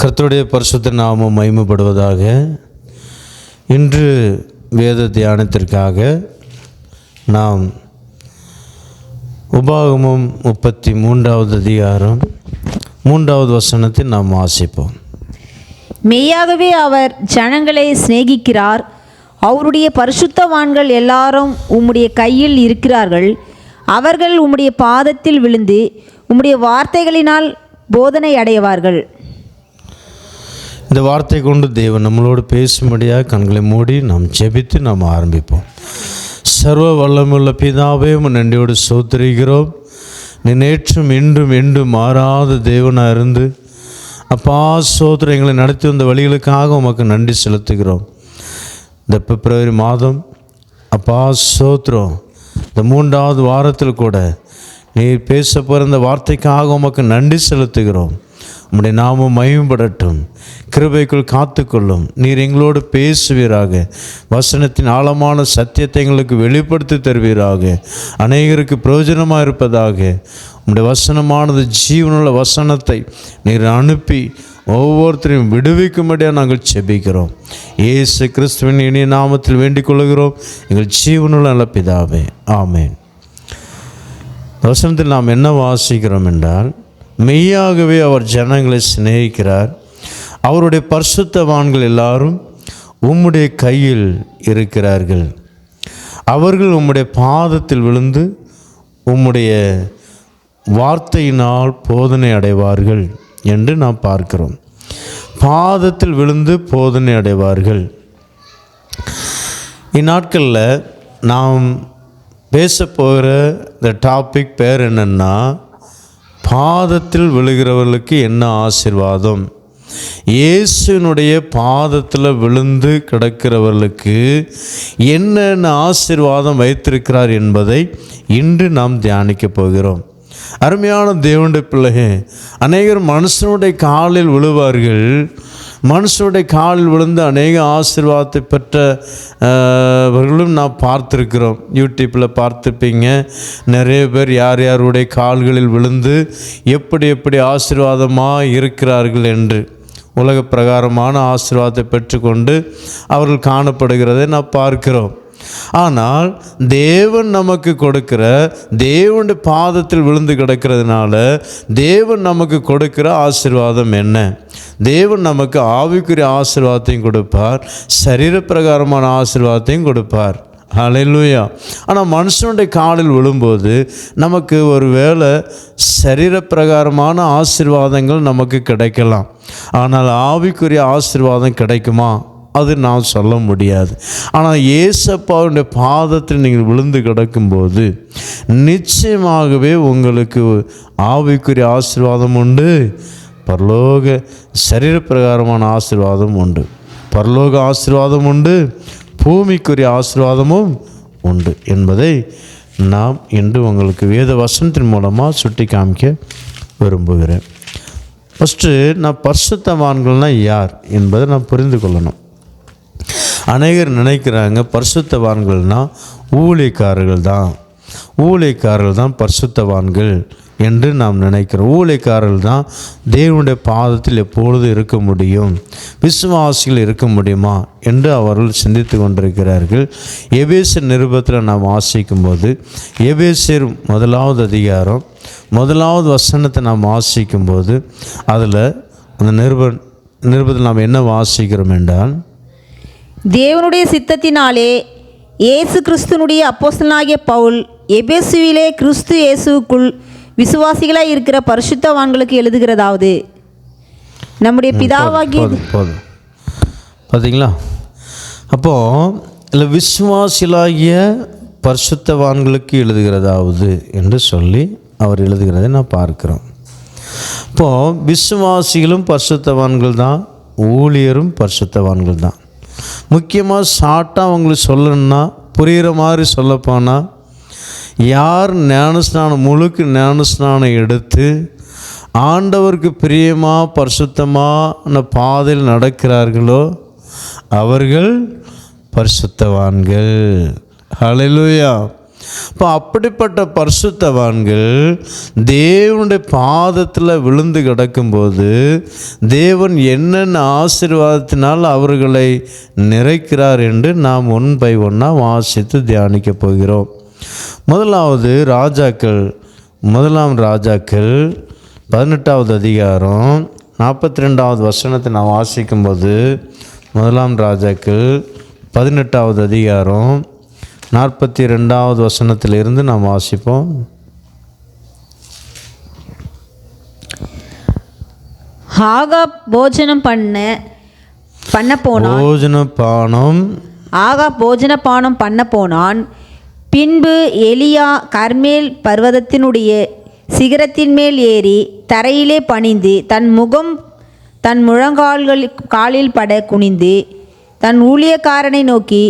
கர்த்தருடைய பரிசுத்த நாமம் மகிமைப்படுவதாக. இன்று வேத தியானத்திற்காக நாம் உபாகமம் 33வது அதிகாரம் 3வது வசனத்தை நாம் வாசிப்போம். மெய்யாகவே அவர் ஜனங்களை சிநேகிக்கிறார், அவருடைய பரிசுத்தவான்கள் எல்லாரும் உம்முடைய கையில் இருக்கிறார்கள். அவர்கள் உம்முடைய பாதத்தில் விழுந்து உம்முடைய வார்த்தைகளினால் போதனை அடைவார்கள். இந்த வார்த்தை கொண்டு தேவன் நம்மளோடு பேசும்படியாக கண்களை மூடி நாம் ஜெபித்து நாம் ஆரம்பிப்போம். சர்வ வல்லமுள்ள பிதாவே, நன்றியோடு ஸ்தோத்திரிக்கிறோம். நீ நேற்றும் இன்றும் என்றும் மாறாத தேவனாக இருந்து அப்பா ஸ்தோத்திரம் எங்களை நடத்தி வந்த வழிகளுக்காக உமக்கு நன்றி செலுத்துகிறோம். இந்த பிப்ரவரி மாதம் அப்பா ஸ்தோத்திரம், இந்த 3வது வாரத்தில் கூட நீர் பேச போகிற இந்த வார்த்தைக்காக உமக்கு நன்றி செலுத்துகிறோம். உம்முடைய நாமம் மகிமைப்படட்டும், கிருபைக்குள் காத்துக்கொள்ளும். நீர் எங்களோடு பேசுவீராக, வசனத்தின் ஆழமான சத்தியத்தை எங்களுக்கு வெளிப்படுத்தி தருவீராக, அநேகருக்கு பிரயோஜனமாக இருப்பதாக. உம்முடைய வசனமானது ஜீவனுள்ள வசனத்தை நீர் அனுப்பி ஒவ்வொருத்தரையும் விடுவிக்கும்படியாக நாங்கள் செபிக்கிறோம். இயேசு கிறிஸ்துவின் இனிய நாமத்தில் வேண்டிக் கொள்கிறோம் எங்கள் ஜீவனுள்ள நல்ல பிதாவே, ஆமேன். வசனத்தில் நாம் என்ன வாசிக்கிறோம் என்றால், மெய்யாகவே அவர் ஜனங்களை சிநேகிக்கிறார், அவருடைய பரிசுத்தவான்கள் எல்லாரும் உம்முடைய கையில் இருக்கிறார்கள். அவர்கள் உம்முடைய பாதத்தில் விழுந்து உம்முடைய வார்த்தையினால் போதனை அடைவார்கள் என்று நாம் பார்க்கிறோம். பாதத்தில் விழுந்து போதனை அடைவார்கள். இந்நாட்களில் நாம் பேச போகிற இந்த டாபிக் பேர் என்னென்னா, பாதத்தில் விழுகிறவர்களுக்கு என்ன ஆசீர்வாதம். இயேசுனுடைய பாதத்தில் விழுந்து கிடக்கிறவர்களுக்கு என்னென்ன ஆசீர்வாதம் வைத்திருக்கிறார் என்பதை இன்று நாம் தியானிக்க போகிறோம். அருமையான தேவனுடைய பிள்ளையே, அநேகர் மனுஷனுடைய காலில் விழுவார்கள். மனுஷனுடைய காலில் விழுந்து அநேக ஆசீர்வாதத்தை பெற்றவர்களும் நான் பார்த்துருக்கிறோம். யூடியூப்பில் பார்த்துருப்பீங்க. நிறைய பேர் யார் யாருடைய கால்களில் விழுந்து எப்படி ஆசீர்வாதமாக இருக்கிறார்கள் என்று, உலக பிரகாரமான ஆசீர்வாதத்தை பெற்றுக்கொண்டு அவர்கள் காணப்படுகிறதை நான் பார்க்கிறோம். ஆனால் தேவன் நமக்கு கொடுக்கிற, தேவனுடைய பாதத்தில் விழுந்து கிடக்கிறதுனால தேவன் நமக்கு கொடுக்கிற ஆசீர்வாதம் என்ன? தேவன் நமக்கு ஆவிக்குரிய ஆசீர்வாதத்தையும் கொடுப்பார், சரீர பிரகாரமான ஆசீர்வாதத்தையும் கொடுப்பார். ஹல்லேலூயா. ஆனால் மனுஷனுடைய காலில் விழும்போது நமக்கு ஒரு வேளை சரீர பிரகாரமான ஆசீர்வாதங்கள் நமக்கு கிடைக்கலாம், ஆனால் ஆவிக்குரிய ஆசீர்வாதம் கிடைக்குமா? அது நான் சொல்ல முடியாது. ஆனால் இயேசப்பாவுடைய பாதத்தில் நீங்கள் விழுந்து கிடக்கும்போது நிச்சயமாகவே உங்களுக்கு ஆவிக்குரிய ஆசீர்வாதம் உண்டு, பரலோக சரீர பிரகாரமான ஆசீர்வாதம் உண்டு. பரலோக ஆசீர்வாதம் உண்டு, பூமிக்குரிய ஆசீர்வாதமும் உண்டு என்பதை நாம் இன்று உங்களுக்கு வேத வசனத்தின் மூலமாக சுட்டி காமிக்க விரும்புகிறேன். ஃபஸ்ட்டு நான் பரிசுத்தவான்கள்னால் யார் என்பதை நான் புரிந்து கொள்ளணும். அநேகர் நினைக்கிறாங்க பரிசுத்தவான்கள்னால் ஊழியக்காரர்கள் தான் பரிசுத்தவான்கள் என்று நாம் நினைக்கிறோம். ஊழியக்காரர்கள் தான் தேவனுடைய பாதத்தில் எப்பொழுது இருக்க முடியும், விசுவாசிகள் இருக்க முடியுமா என்று அவர்கள் சிந்தித்து கொண்டிருக்கிறார்கள். எபேசியர் நிருபத்தில் நாம் வாசிக்கும்போது, எபேசியர் 1வது அதிகாரம் 1வது வசனத்தை நாம் வாசிக்கும்போது, அதில் அந்த நிருபத்தில் நாம் என்ன வாசிக்கிறோம் என்றால், தேவனுடைய சித்தத்தினாலே இயேசு கிறிஸ்துனுடைய அப்போஸ்தலனாகிய பவுல் எபேசுவிலே கிறிஸ்து இயேசுக்குள் விசுவாசிகளாய் இருக்கிற பரிசுத்தவான்களுக்கு எழுதுகிறதாவது, நம்முடைய பிதாவாகிய போதும் பார்த்தீங்களா? அப்போது இல்லை, விசுவாசிகளாகிய பரிசுத்தவான்களுக்கு எழுதுகிறதாவது என்று சொல்லி அவர் எழுதுகிறதை நான் பார்க்கிறோம். இப்போது விசுவாசிகளும் பரிசுத்தவான்கள் தான், ஊழியரும் பரிசுத்தவான்கள் தான். முக்கியமாக ஷார்ட்டாக அவங்களுக்கு சொல்லணும்னா, புரிகிற மாதிரி சொல்லப்போனால், யார் ஞானஸ்நானம் முழுக்க ஞானஸ்நானம் எடுத்து ஆண்டவருக்கு பிரியமாக பரிசுத்தமான பாதையில் நடக்கிறார்களோ அவர்கள் பரிசுத்தவான்கள். ஹல்லேலூயா. இப்போ அப்படிப்பட்ட பரிசுத்தவான்கள் தேவனுடைய பாதத்தில் விழுந்து கிடக்கும்போது தேவன் என்னென்ன ஆசீர்வாதத்தினால் அவர்களை நிறைக்கிறார் என்று நாம் ஒன் பை ஒன்னாக வாசித்து தியானிக்க போகிறோம். முதலாவது முதலாம் ராஜாக்கள் 18வது அதிகாரம் 42வது வசனத்தை நான் வாசிக்கும்போது, முதலாம் ராஜாக்கள் 18வது அதிகாரம் 42வது வசனத்திலிருந்து நாம் வாசிப்போம். ஆகாப் போஜனம் பண்ண போனான். பின்பு எலியா கர்மேல் பர்வதத்தினுடைய சிகரத்தின் மேல் ஏறி தரையிலே பணிந்து தன் முகம் தன் காலில் பட குனிந்து தன் ஊழியக்காரனை நோக்கி,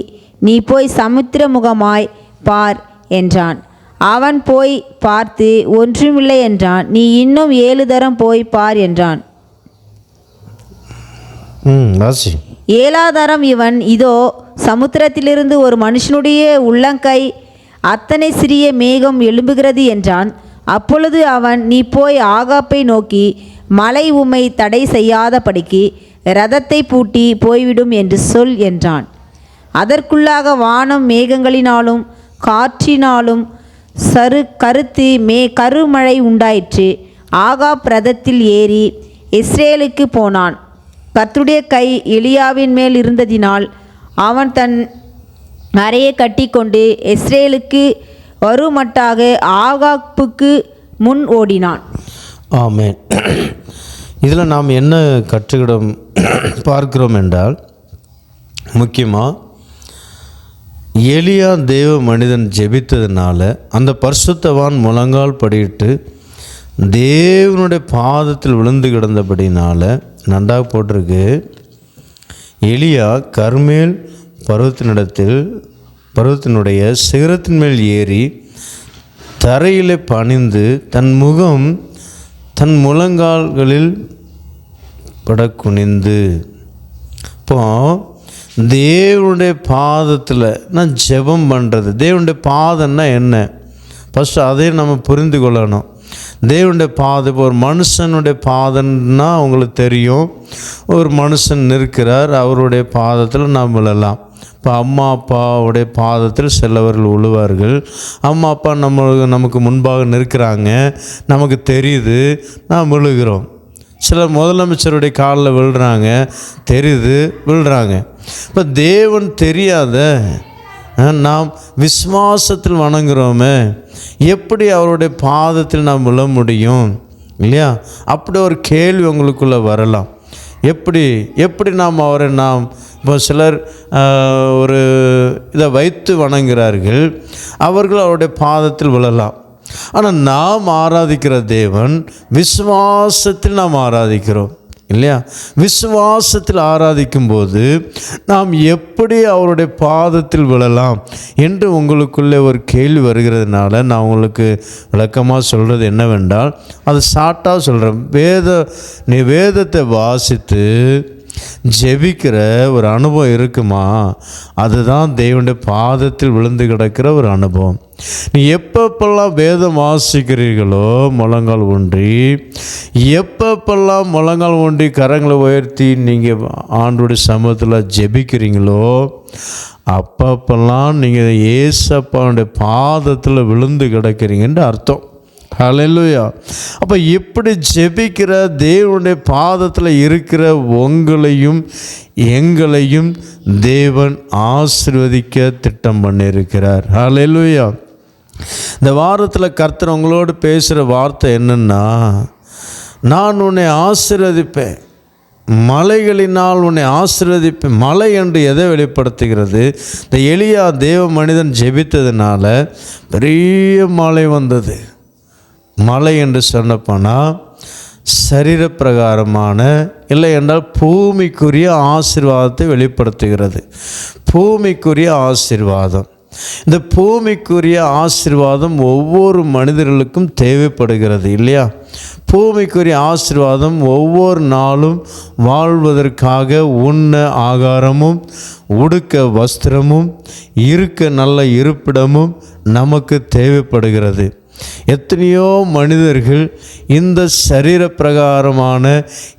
நீ போய் சமுத்திர முகமாய் பார் என்றான். அவன் போய் பார்த்து ஒன்றுமில்லை என்றான். நீ இன்னும் 7 தரம் போய் பார் என்றான். 7ஆம் தரம் இவன், இதோ சமுத்திரத்திலிருந்து ஒரு மனுஷனுடைய உள்ளங்கை அத்தனை சிறிய மேகம் எழும்புகிறது என்றான். அப்பொழுது அவன், நீ போய் ஆகாப்பை நோக்கி, மழை உம்மை தடை செய்யாதபடிக்கு இரதத்தை பூட்டி போய்விடும் என்று சொல் என்றான். அதற்குள்ளாக வானம் மேகங்களினாலும் காற்றினாலும் கருமழை உண்டாயிற்று. ஆகாப் ரதத்தில் ஏறி இஸ்ரேலுக்கு போனான். கர்த்தருடைய கை எலியாவின் மேல் இருந்ததினால் அவன் தன் அறையை கட்டிக்கொண்டு இஸ்ரேலுக்கு வருமட்டாக ஆகாப்புக்கு முன் ஓடினான். ஆமென். இதில் நாம் என்ன பார்க்கிறோம் என்றால், முக்கியமாக எலியா தேவ மனிதன் ஜெபித்ததுனால அந்த பரிசுத்தவான் முழங்கால் படியிட்டு தேவனுடைய பாதத்தில் விழுந்து கிடந்தபடினால நன்றாக போட்டிருக்கு, எலியா கர்மேல் பர்வத்தினுடைய சிகரத்தின் மேல் ஏறி தரையிலே பணிந்து தன் முகம் தன் முழங்கால்களில் படக்குனிந்து. இப்போ தேவனுடைய பாதத்தில் நான் ஜெபம் பண்ணுறது, தேவனுடைய பாதம்னா என்ன, ஃபஸ்ட்டு அதையும் நம்ம புரிந்து கொள்ளணும். தேவனுடைய பாதம், இப்போ ஒரு மனுஷனுடைய பாதம்னா உங்களுக்கு தெரியும், ஒரு மனுஷன் நிற்கிறார், அவருடைய பாதத்தில் நாம் விழலாம். இப்போ அம்மா அப்பாவுடைய பாதத்தில் சிலவர்கள் விழுவார்கள். அம்மா அப்பா நமக்கு முன்பாக நிற்கிறாங்க, நமக்கு தெரியுது, நாம் விழுகிறோம். சிலர் முதலமைச்சருடைய காலில் விழுறாங்க, தெரியுது, விழுறாங்க. இப்போ தேவன் தெரியாத நாம் விசுவாசத்தில் வணங்குகிறோமே, எப்படி அவருடைய பாதத்தில் நாம் விழ முடியும் இல்லையா? அப்படி ஒரு கேள்வி உங்களுக்குள்ளே வரலாம். எப்படி நாம் அவரை இப்போ சிலர் ஒரு இதை வைத்து வணங்குகிறார்கள், அவர்கள் அவருடைய பாதத்தில் விழலாம். ஆனால் நாம் ஆராதிக்கிற தேவன் விசுவாசத்தில் நாம் ஆராதிக்கிறோம் இல்லையா? விசுவாசத்தில் ஆராதிக்கும்போது நாம் எப்படி அவருடைய பாதத்தில் விழலாம் என்று உங்களுக்குள்ளே ஒரு கேள்வி வருகிறதுனால நான் உங்களுக்கு விளக்கமாக சொல்கிறது என்னவென்றால், அது ஷார்ட்டாக சொல்கிறேன். நீ வேதத்தை வாசித்து ஜெபிக்கிற ஒரு அனுபவம் இருக்குமா, அதுதான் தேவனுடைய பாதத்தில் விழுந்து கிடக்கிற ஒரு அனுபவம். நீ எப்பப்பெல்லாம் வேதம் வாசிக்கிறீர்களோ முழங்கால் ஊன்றி, எப்பப்பெல்லாம் முழங்கால் ஊன்றி கரங்களை உயர்த்தி நீங்கள் ஆண்டோடைய சமூகத்தில் ஜெபிக்கிறீங்களோ, அப்பப்பெல்லாம் நீங்கள் ஏசப்பாவுடைய பாதத்தில் விழுந்து கிடக்கிறீங்கன்னு அர்த்தம். ஹல்லேலூயா. அப்போ இப்படி ஜெபிக்கிற தேவனுடைய பாதத்தில் இருக்கிற உங்களையும் எங்களையும் தேவன் ஆசீர்வதிக்க திட்டம் பண்ணியிருக்கிறார். ஹல்லேலூயா. இந்த வாரத்தில் கர்த்தர் உங்களோடு பேசுகிற வார்த்தை என்னென்னா, நான் உன்னை ஆசீர்வதிப்பேன், மலைகளினால் உன்னை ஆசீர்வதிப்பேன். மலை என்று எதை வெளிப்படுத்துகிறது? இந்த எலியா தேவ மனிதன் ஜெபித்ததுனால பெரிய மழை வந்தது. மலை என்று சொன்னப்போனால் சரீரப்பிரகாரமான, இல்லை என்றால் பூமிக்குரிய ஆசீர்வாதத்தை வெளிப்படுத்துகிறது. பூமிக்குரிய ஆசீர்வாதம். இந்த பூமிக்குரிய ஆசீர்வாதம் ஒவ்வொரு மனிதர்களுக்கும் தேவைப்படுகிறது இல்லையா? பூமிக்குரிய ஆசீர்வாதம் ஒவ்வொரு நாளும் வாழ்வதற்காக உண்ண ஆகாரமும் உடுக்க வஸ்திரமும் இருக்க நல்ல இருப்பிடமும் நமக்கு தேவைப்படுகிறது. எத்தனையோ மனிதர்கள் இந்த சரீர பிரகாரமான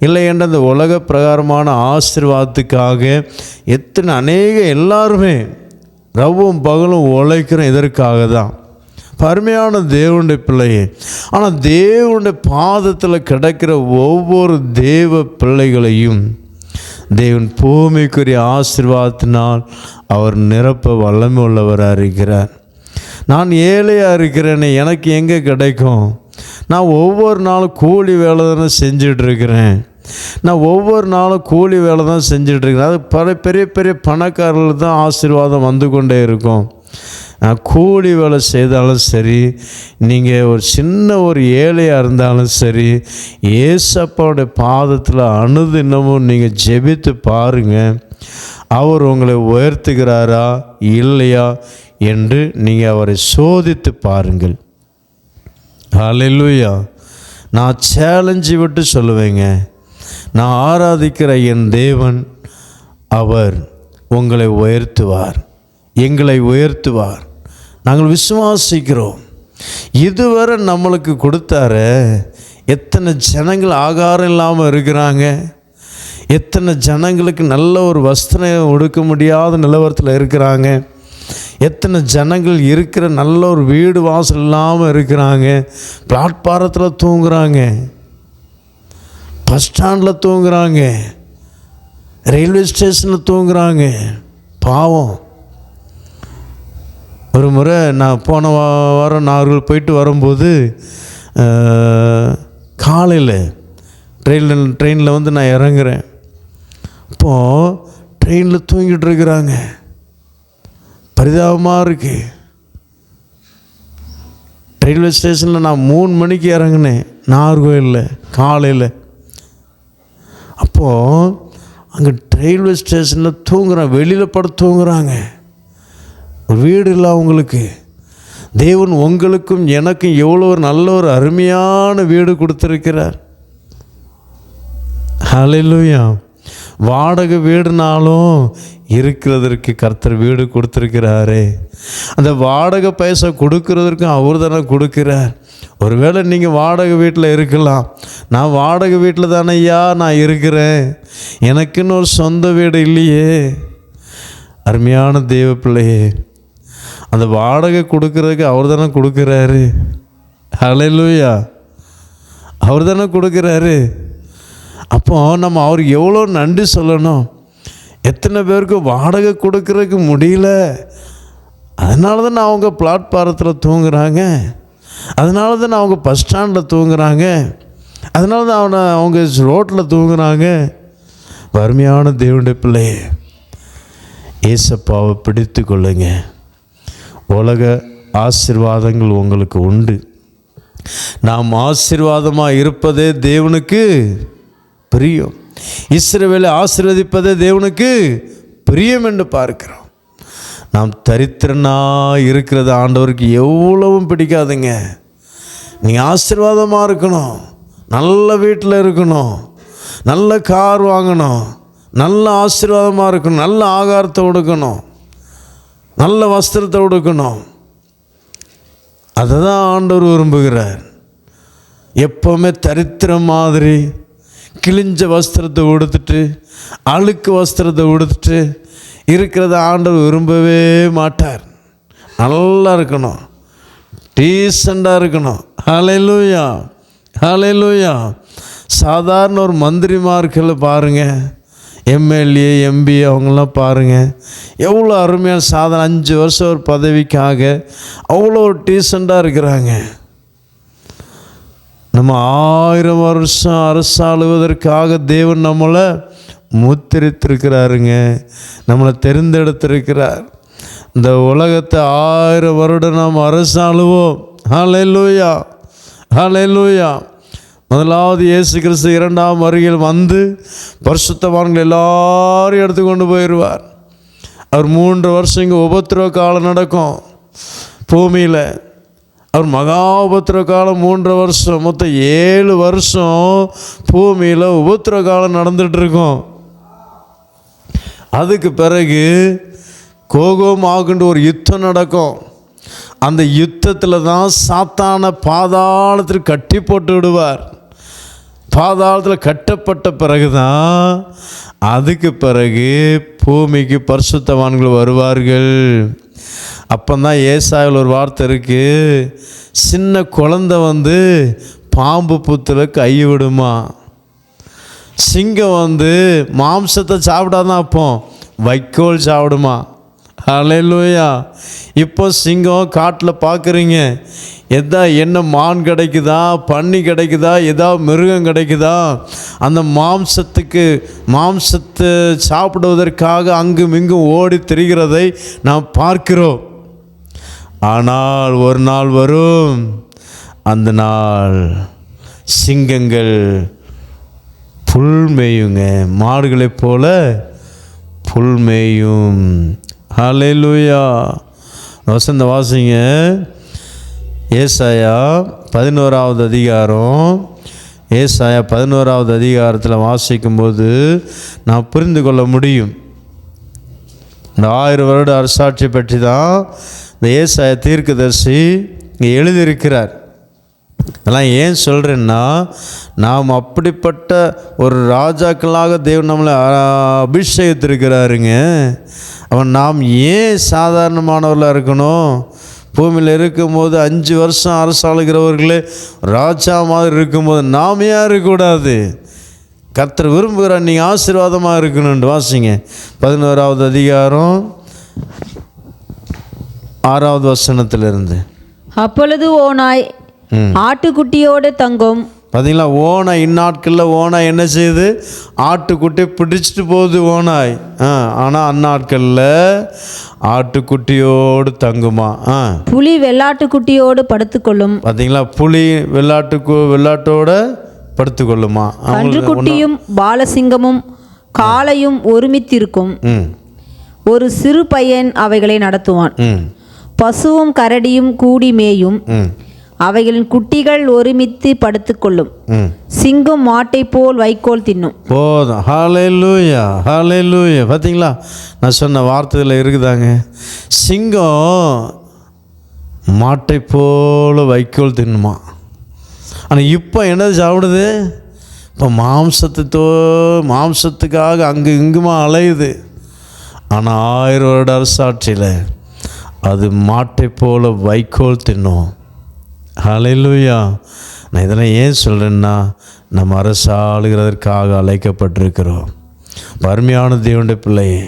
இல்லை என்ற இந்த உலக பிரகாரமான ஆசீர்வாதத்துக்காக எல்லாருமே ரவும் பகலும் உழைக்கிறோம் இதற்காக தான். அருமையான தேவனுடைய பிள்ளையே, ஆனால் தேவனுடைய பாதத்தில் கிடக்கிற ஒவ்வொரு தேவ பிள்ளைகளையும் தேவன் பூமிக்குரிய ஆசீர்வாதத்தினால் அவர் நிரப்ப வல்லமை உள்ளவராக இருக்கிறார். நான் ஏழையாக இருக்கிறேன்னு எனக்கு எங்கே கிடைக்கும்? நான் ஒவ்வொரு நாளும் கூலி வேலை தானே செஞ்சிட்ருக்கிறேன். நான் ஒவ்வொரு நாளும் கூலி வேலை தான் செஞ்சிட்ருக்கிறேன். அது பெரிய பெரிய பணக்காரர்களுக்கு தான் ஆசீர்வாதம் வந்து கொண்டே இருக்கும். கூலி வேலை செய்தாலும் சரி, நீங்கள் ஒரு சின்ன ஒரு ஏழையாக இருந்தாலும் சரி, ஏசப்பாவுடைய பாதத்தில் அனுதினமும் நீங்கள் ஜெபித்து பாருங்கள். அவர் உங்களை உயர்த்துகிறாரா இல்லையா என்று நீங்கள் அவரை சோதித்து பாருங்கள். ஹல்லேலூயா. நான் சேலஞ்சு விட்டு சொல்லுவேங்க, நான் ஆராதிக்கிற என் தேவன் அவர் உங்களை உயர்த்துவார், எங்களை உயர்த்துவார். நாங்கள் விசுவாசிக்கிறோம். இதுவரை நம்மளுக்கு கொடுத்தாரு. எத்தனை ஜனங்கள் ஆகாரம் இல்லாமல் இருக்கிறாங்க, எத்தனை ஜனங்களுக்கு நல்ல ஒரு வஸ்திரம் உடுக்க முடியாத நிலவரத்தில் இருக்கிறாங்க, எத்தனை ஜனங்கள் இருக்கிற நல்ல ஒரு வீடு வாசல் இல்லாமல் இருக்கிறாங்க, பிளாட்பாரத்தில் தூங்குறாங்க, பஸ் ஸ்டாண்டில் தூங்குறாங்க, ரயில்வே ஸ்டேஷனில் தூங்குறாங்க. பாவம். ஒரு முறை நான் போன வாரம் நாகூர் போயிட்டு வரும்போது காலையில் ட்ரெயினில் வந்து நான் இறங்குறேன். இப்போது ட்ரெயினில் தூங்கிட்டு இருக்கிறாங்க. பரிதாபமாக இருக்குது. ரயில்வே ஸ்டேஷனில் நான் 3 மணிக்கு இறங்கினேன் நாகர்கோயிலில் காலையில். அப்போது அங்கே ரயில்வே ஸ்டேஷனில் தூங்குறாங்க, வெளியில் படுத்து தூங்குறாங்க. வீடு இல்லை அவங்களுக்கு. தேவன் உங்களுக்கும் எனக்கும் எவ்வளோ ஒரு நல்ல ஒரு அருமையான வீடு கொடுத்துருக்கிறார். ஹல்லேலூயா. வாடகை வீடுனாலும் இருக்கிறதற்கு கர்த்தர் வீடு கொடுத்துருக்கிறாரே. அந்த வாடகை பைசா கொடுக்கறதற்கும் அவர் தானே கொடுக்கிறார். ஒருவேளை நீங்கள் வாடகை வீட்டில் இருக்கலாம். நான் வாடகை வீட்டில் தானே ஐயா நான் இருக்கிறேன், எனக்குன்னு ஒரு சொந்த வீடு இல்லையே. அருமையான தேவ பிள்ளையே, அந்த வாடகை கொடுக்கறதுக்கு அவர் தானே கொடுக்குறாரு. ஹல்லேலூயா. அவர் தானே கொடுக்குறாரு. அப்போ நம்ம அவருக்கு எவ்வளோ நன்றி சொல்லணும். எத்தனை பேருக்கு வாடகை கொடுக்கறதுக்கு முடியல, அதனால தான் அவங்க பிளாட்பாரத்தில் தூங்குறாங்க, அதனால தான் அவங்க பஸ் ஸ்டாண்டில் தூங்குறாங்க, அதனால தான் அவங்க ரோட்டில் தூங்குறாங்க. வறுமையான தேவனுடைய பிள்ளையே, ஏசப்பாவை பிடித்து கொள்ளுங்க. உலக ஆசீர்வாதங்கள் உங்களுக்கு உண்டு. நாம் ஆசீர்வாதமாக இருப்பதே தேவனுக்கு பிரியம். இஸ்ரவேலை ஆசீர்வதிப்பதே தேவனுக்கு பிரியம் என்று பார்க்கிறோம். நாம் தரித்திரனாக இருக்கிறது ஆண்டவருக்கு எவ்வளவும் பிடிக்காதுங்க. நீங்கள் ஆசீர்வாதமாக இருக்கணும், நல்ல வீட்டில் இருக்கணும், நல்ல கார் வாங்கணும், நல்ல ஆசீர்வாதமாக இருக்கணும், நல்ல ஆகாரத்தை கொடுக்கணும், நல்ல வஸ்திரத்தை கொடுக்கணும். அதை தான் ஆண்டவர் விரும்புகிறார். எப்போவுமே தரித்திரம் மாதிரி கிழிஞ்ச வஸ்திரத்தை உடுத்துட்டு அழுக்கு வஸ்திரத்தை உடுத்துட்டு இருக்கிறத ஆண்டவர் விரும்பவே மாட்டார். நல்லா இருக்கணும், டீசெண்டாக இருக்கணும். ஹல்லேலூயா, ஹல்லேலூயா. சாதாரண ஒரு மந்திரிமார்களை பாருங்கள், எம்எல்ஏ எம்பி அவங்களாம் பாருங்கள், எவ்வளோ அருமையான சாதனை. 5 வருஷம் ஒரு பதவிக்காக அவ்வளோ ஒரு டீசெண்டாக இருக்கிறாங்க. நம்ம 1000 வருஷம் அரசாளுவதற்காக தேவன் நம்மளை முத்திரித்திருக்கிறாருங்க, நம்மளை தெரிந்தெடுத்திருக்கிறார். இந்த உலகத்தை 1000 வருடம் நாம் அரசாளுவோம். ஹல்லேலூயா, ஹல்லேலூயா. முதலாவது இயேசு கிறிஸ்து 2ஆம் வருகையில் வந்து பரிசுத்தவான்கள் எல்லாரும் எடுத்துக்கொண்டு போயிடுவார். அவர் 3 வருஷம் இங்கே உபத்திரவ காலம் நடக்கும் பூமியில். அவர் மகா உபத்திரவ காலம் 3 வருஷம், மொத்தம் 7 வருஷம் பூமியில் உபத்திரவ காலம் நடந்துகிட்ருக்கோம். அதுக்கு பிறகு கோகோமாகுன்ற ஒரு யுத்தம் நடக்கும். அந்த யுத்தத்தில் தான் சாத்தான பாதாளத்தில் கட்டி போட்டு விடுவார். பாதாளத்தில் கட்டப்பட்ட பிறகு தான் அதுக்கு பிறகு பூமிக்கு பரிசுத்தவான்கள் வருவார்கள். அப்போதான் ஏசாயாவில் ஒரு வார்த்தை இருக்குது, சின்ன குழந்தை வந்து பாம்பு புத்தில் கை விடுமா, சிங்கம் மாம்சத்தை சாப்பிடாதான் அப்போ வைக்கோல் சாப்பிடுமா. ஹல்லேலூயா. இப்போ சிங்கம் காட்டில் பார்க்குறீங்க, என்ன மான் கிடைக்குதா, பன்னி கிடைக்குதா, ஏதாவது மிருகம் கிடைக்குதா, அந்த மாம்சத்தை சாப்பிடுவதற்காக அங்கும் இங்கும் ஓடி திரிகிறதை நாம் பார்க்கிறோம். ஆனால் ஒரு நாள் வரும், அந்த நாள் சிங்கங்கள் புல் மேயுங்க, மாடுகளைப் போல புல் மேயும். ஹல்லேலூயா. வசந்த வாசிங்க, ஏசாயா 11வது அதிகாரம். ஏசாயா 11வது அதிகாரத்தில் வாசிக்கும்போது நான் புரிந்து கொள்ள முடியும். இந்த 1000 வருட அரசாட்சி பற்றி தான் இந்த ஏசாயா தீர்க்கதரிசி இங்கே எழுதியிருக்கிறார். இதெல்லாம் ஏன் சொல்கிறேன்னா, நாம் அப்படிப்பட்ட ஒரு ராஜாக்களாக தேவன் நம்மளை அபிஷேகத்திருக்கிறாருங்க. அவன் நாம் ஏன் சாதாரணமானவர்களாக இருக்கணும்? பூமியில் இருக்கும்போது 5 வருஷம் அரசாளுகிறவர்களே ராஜா மாதிரி இருக்கும்போது நாம் ஏன் இருக்கக்கூடாது? கர்த்தர் விரும்புகிறார் நீங்கள் ஆசீர்வாதமாக இருக்கணும்னு. வாசிங்க 11வது அதிகாரம் 6வது வசனத்திலிருந்து. அப்பொழுது ஓனாய் ஆட்டுக்குட்டியோடு தங்கும். பார்த்தீங்களா, ஓனாய் இந்நாட்களில் ஓனாய் என்ன செய்யுது? ஆட்டுக்குட்டி பிடிச்சிட்டு போகுது ஓனாய். ஆனால் அந்நாட்களில் ஆட்டுக்குட்டியோடு தங்குமா. புலி வெள்ளாட்டுக்குட்டியோடு படுத்துக்கொள்ளும். பார்த்தீங்களா, புலி வெள்ளாட்டோட படுத்துக்கொள்ளுமா. கன்றுக்குட்டியும் பாலசிங்கமும் காளையும் ஒருமித்திருக்கும். ஒரு சிறு பையன் அவைகளை நடத்துவான். பசுவும் கரடியும் கூடி மேயும். அவைகளின் குட்டிகள் ஒருமித்து படுத்துக்கொள்ளும். சிங்கம் மாட்டை போல் வைக்கோல் தின்னும். போதும். ஹல்லேலூயா, ஹல்லேலூயா. பார்த்தீங்களா, நான் சொன்ன வார்த்தையில் இருக்குதாங்க. சிங்கம் மாட்டை போல் வைக்கோல் தின்னுமா. ஆனால் இப்போ என்னது சாப்பிடுது? இப்போ மாம்சத்துக்காக அங்கு இங்குமா அலையுது. ஆனால் 1000 வருட அரசாட்சியில் அது மாட்டை போல் வைக்கோல் தின்னும். ஹல்லேலூயா. நான் இதெல்லாம் ஏன் சொல்கிறேன்னா, நம்ம அரசாளுகிறதற்காக அழைக்கப்பட்டிருக்கிறோம். அருமையான தேவனுடைய பிள்ளையே,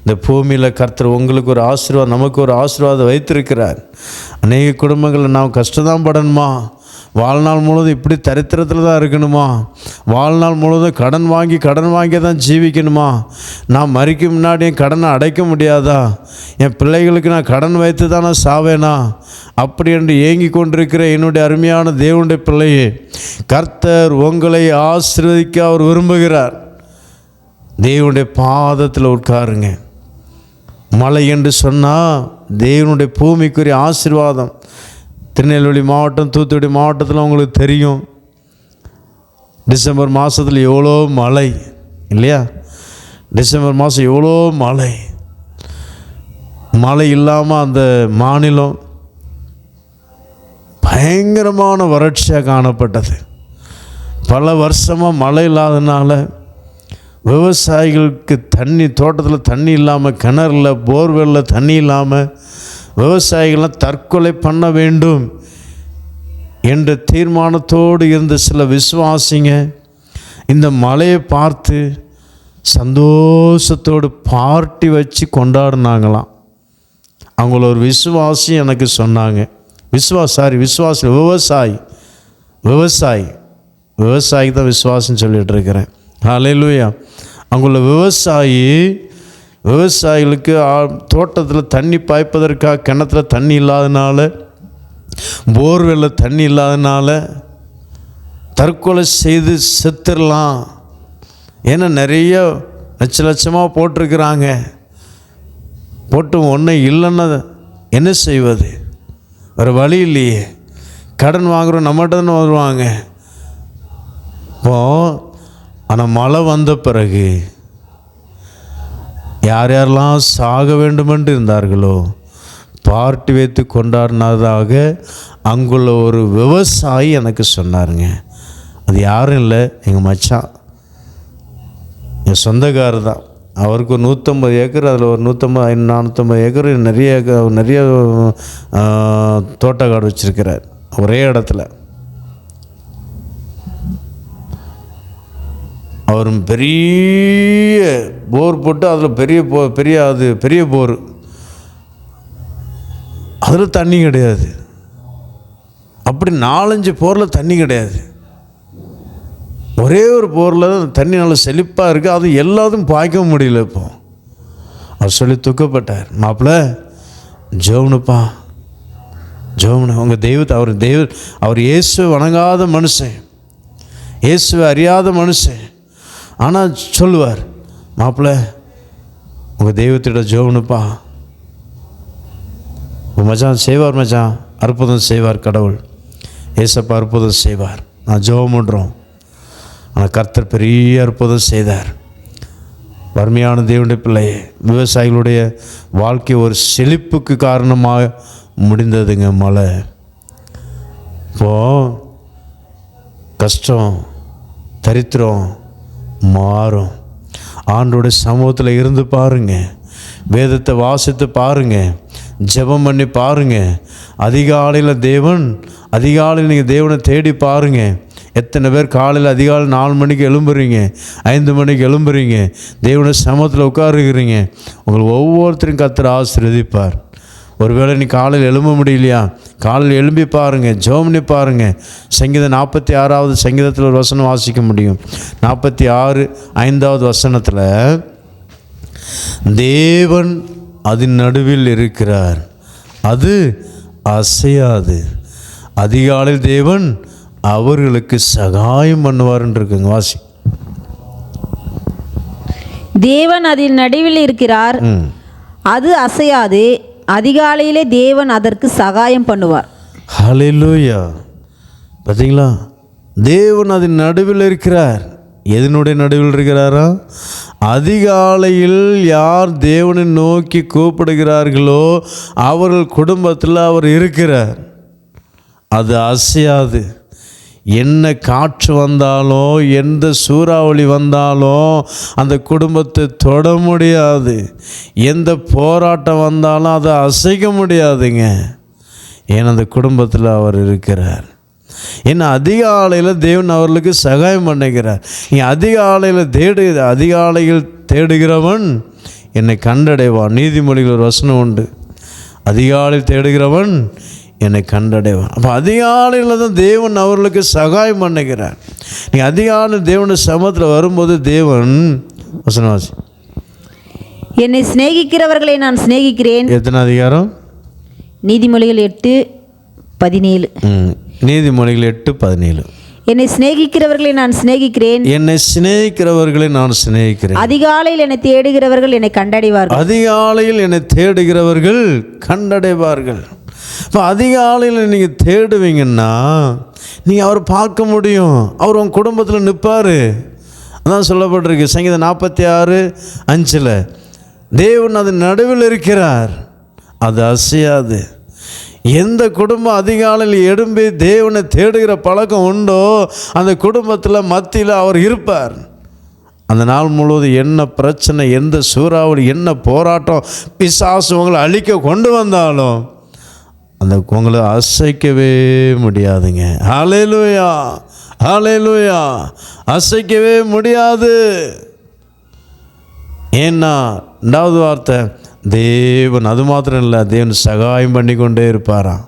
இந்த பூமியில் கர்த்தர் உங்களுக்கு ஒரு ஆசீர்வாதம், நமக்கு ஒரு ஆசீர்வாதம் வைத்திருக்கிறார். அநேக குடும்பங்களில் நாம் கஷ்டம்தான் படணுமா? வாழ்நாள் முழுவதும் இப்படி தரித்திரத்தில் தான் இருக்கணுமா? வாழ்நாள் முழுவதும் கடன் வாங்கி தான் ஜீவிக்கணுமா? நான் மறிக்கும் முன்னாடி என் கடனை அடைக்க முடியாதா? என் பிள்ளைகளுக்கு நான் கடன் வைத்து தான் நான் சாவேனா? அப்படி என்று ஏங்கி கொண்டிருக்கிற என்னுடைய அருமையான தேவனுடைய பிள்ளையே, கர்த்தர் உங்களை ஆசீர்வதிக்க அவர் விரும்புகிறார். தேவனுடைய பாதத்தில் உட்காருங்க. மழை என்று சொன்னால் தேவனுடைய பூமிக்குரிய ஆசீர்வாதம். திருநெல்வேலி மாவட்டம், தூத்துக்குடி மாவட்டத்தில் உங்களுக்கு தெரியும், டிசம்பர் மாதத்தில் எவ்வளோ மழை இல்லையா? டிசம்பர் மாதம் எவ்வளோ மழை இல்லாமல் அந்த மாநிலம் பயங்கரமான வறட்சியாக காணப்பட்டது. பல வருஷமாக மழை இல்லாதனால விவசாயிகளுக்கு தோட்டத்தில் தண்ணி இல்லாமல், கிணறுல போர்வெல்லில் தண்ணி இல்லாமல் விவசாயிகள்லாம் தற்கொலை பண்ண வேண்டும் என்ற தீர்மானத்தோடு இருந்த சில விசுவாசிங்க இந்த மழையை பார்த்து சந்தோஷத்தோடு பார்ட்டி வச்சு கொண்டாடினாங்களாம். அவங்கள ஒரு விசுவாசி எனக்கு சொன்னாங்க. விவசாயி தான் விசுவாசின்னு சொல்லிகிட்டு இருக்கிறேன். ஹல்லேலூயா. அவங்கள விவசாயிகளுக்கு தோட்டத்தில் தண்ணி பாய்ப்பதற்காக கிணத்துல தண்ணி இல்லாதனால, போர்வெல்லில் தண்ணி இல்லாதனால தற்கொலை செய்து செத்துடலாம். ஏன்னா நிறைய லட்சமாக போட்டிருக்கிறாங்க. போட்டும் ஒன்றும் இல்லைன்னா என்ன செய்வது? வேறு வழி இல்லையே. கடன் வாங்குகிறோம், நம்மகிட்ட தானே வருவாங்க. ஆனால் மழை வந்த பிறகு யார் யாரெல்லாம் சாக வேண்டுமென்று இருந்தார்களோ பார்ட்டி வைத்து கொண்டாடினதாக அங்குள்ள ஒரு விவசாயி எனக்கு சொன்னாருங்க. அது யாரும் இல்லை, எங்கள் மச்சான், என் சொந்தக்காரர் தான். அவருக்கு ஒரு 150 ஏக்கர், அதில் ஒரு 450 ஏக்கர் நிறைய தோட்டக்காடு வச்சுருக்கிறார் ஒரே இடத்துல. அவர் பெரிய போர் போட்டு அதில் பெரிய போர், அதில் தண்ணி கிடையாது. அப்படி 4-5 போரில் தண்ணி கிடையாது. ஒரே ஒரு போரில் தான் தண்ணி நல்லா செழிப்பாக இருக்குது. அது எல்லாத்தையும் பாய்க்க முடியல. இப்போ அவர் சொல்லி துக்கப்பட்டார். மாப்பிள்ள ஜோவனுப்பா, ஜோவனு உங்கள் தெய்வத்தை, அவர் இயேசுவை வணங்காத மனுஷன், இயேசுவை அறியாத மனுஷன். ஆனால் சொல்லுவார், மாப்பிள்ள உங்கள் தெய்வத்திட ஜோவனுப்பா, மச்சான் செய்வார், மச்சான் அற்புதம் செய்வார், கடவுள் ஏசப்பா அற்புதம் செய்வார். நான் ஜெபம் பண்ணுறோம். ஆனால் கர்த்தர் பெரிய அற்புதம் செய்தார். வறுமையான தேவனுடைய பிள்ளையே, விவசாயிகளுடைய வாழ்க்கை ஒரு செழிப்புக்கு காரணமாக முடிந்ததுங்க. மழை இப்போது கஷ்டம் தரித்திரம் மாறும். ஆண்டோடைய சமூகத்தில் இருந்து பாருங்கள், வேதத்தை வாசித்து பாருங்கள், ஜெபம் பண்ணி பாருங்கள். அதிகாலையில் நீங்கள் தேவனை தேடி பாருங்கள். எத்தனை பேர் காலையில் அதிகாலை 4 மணிக்கு எழும்புறீங்க, 5 மணிக்கு எழும்புறீங்க, தேவனை சமூகத்தில் உட்காருகிறீங்க. உங்கள் ஒவ்வொருத்தரும் கர்த்தர் ஆசீர்வதிப்பார். ஒருவேளை நீ காலையில் எழும்ப முடியலையா, காலையில் எழும்பி பாருங்கள், ஜெபம் பண்ணி பாருங்கள். சங்கீதம் 46வது சங்கீதத்தில் ஒரு வசனம் வாசிக்க முடியும். 46:5 வசனத்தில், தேவன் அதன் நடுவில் இருக்கிறார், அது அசையாது. அதிகாலையில் தேவன் அவர்களுக்கு சகாயம் பண்ணுவார்ன்னு இருக்குங்க. வாசி. தேவன் அதில் நடுவில் இருக்கிறார், அது அசையாது. அதிகாலையிலே தேவன் அதற்கு சகாயம் பண்ணுவார். ஹல்லேலூயா. பார்த்தீங்களா, தேவன் அதன் நடுவில் இருக்கிறார். எதனுடைய நடுவில் இருக்கிறாரா? அதிகாலையில் யார் தேவனை நோக்கி கூப்பிடுகிறார்களோ அவர்கள் குடும்பத்தில் அவர் இருக்கிறார். அது அசையாது. என்ன காற்று வந்தாலும், எந்த சூறாவளி வந்தாலும் அந்த குடும்பத்தை தொட முடியாது. எந்த போராட்டம் வந்தாலும் அதை அசைக்க முடியாதுங்க. ஏன்னா அந்த குடும்பத்தில் அவர் இருக்கிறார். ஏன்னா அதிகாலையில் தேவன் அவர்களுக்கு சகாயம் பண்ணுகிறார். நீ அதிகாலையில் தேடுகிறவன் என்னை கண்டடைவான். நீதிமொழிகள் ஒரு வசனம் உண்டு, அதிகாலையில் தேடுகிறவன் என்னை கண்டடைவான். அப்போ அதிகாலையில் தான் தேவன் அவர்களுக்கு சகாயம் பண்ணுகிறார். நீ அதிகாலை தேவனுடைய சமூகத்தில் வரும்போது தேவன் வசனவாசி, என்னை சிநேகிக்கிறவர்களை நான் சிநேகிக்கிறேன். எத்தனை அதிகாரம்? நீதிமொழிகள் 8:17. நீதிமொழிகள் 8:17. என்னை சிநேகிக்கிறவர்களை நான் சிநேகிக்கிறேன், என்னை சிநேகிக்கிறவர்களை நான் சிநேகிக்கிறேன். அதிகாலையில் என்னை தேடுகிறவர்கள் என்னை கண்டடைவார்கள். அதிகாலையில் என்னை தேடுகிறவர்கள் கண்டடைவார்கள். இப்போ அதிகாலையில் நீங்கள் தேடுவீங்கன்னா நீங்கள் அவர் பார்க்க முடியும். அவர் உங்கள் குடும்பத்தில் நிற்பார். அதான் சொல்லப்பட்டிருக்கு சங்கீதம் 46:5. தேவன் அது நடுவில் இருக்கிறார், அது அசையாது. எந்த குடும்பம் அதிகாலையில் எழும்பி தேவனை தேடுகிற பழக்கம் உண்டோ அந்த குடும்பத்தில் மத்தியில் அவர் இருப்பார். அந்த நாள் முழுவதும் என்ன பிரச்சனை, எந்த சூறாவளி, என்ன போராட்டம், பிசாசு உங்களை அழிக்க கொண்டு வந்தாலும் அந்த உங்களை அசைக்கவே முடியாதுங்க. ஹல்லேலூயா, ஹல்லேலூயா. அசைக்கவே முடியாது. ஏன்னா 2வது வார்த்தை தேவன், அது மாத்திரம் இல்லை, தேவன் சகாயம் பண்ணி கொண்டே இருப்பாராம்.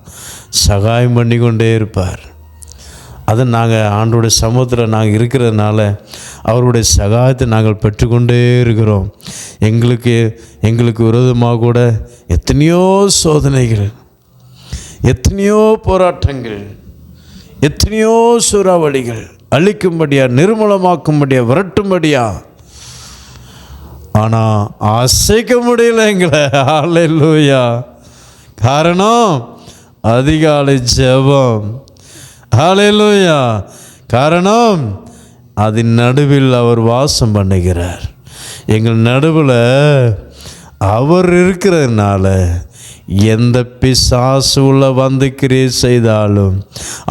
சகாயம் பண்ணி கொண்டே இருப்பார். அது நாங்கள் ஆண்டோடைய சமூகத்தில் நாங்கள் இருக்கிறதுனால அவருடைய சகாயத்தை நாங்கள் பெற்றுக்கொண்டே இருக்கிறோம். எங்களுக்கு விரோதமாக கூட எத்தனையோ சோதனைகள், எத்தனையோ போராட்டங்கள், எத்தனையோ சூறாவளிகள் அழிக்கும்படியா, நிர்மூலமாக்கும்படியா, விரட்டும்படியா ஆனால் அசைக்க முடியல எங்களை. ஹல்லேலூயா. காரணம் அதிகாலை ஜெபம். ஹல்லேலூயா. காரணம் அதன் நடுவில் அவர் வாசம் பண்ணுகிறார். எங்கள் நடுவில் அவர் இருக்கிறதுனால எந்த பிசாசு உள்ள வந்து கிரியை செய்தாலும்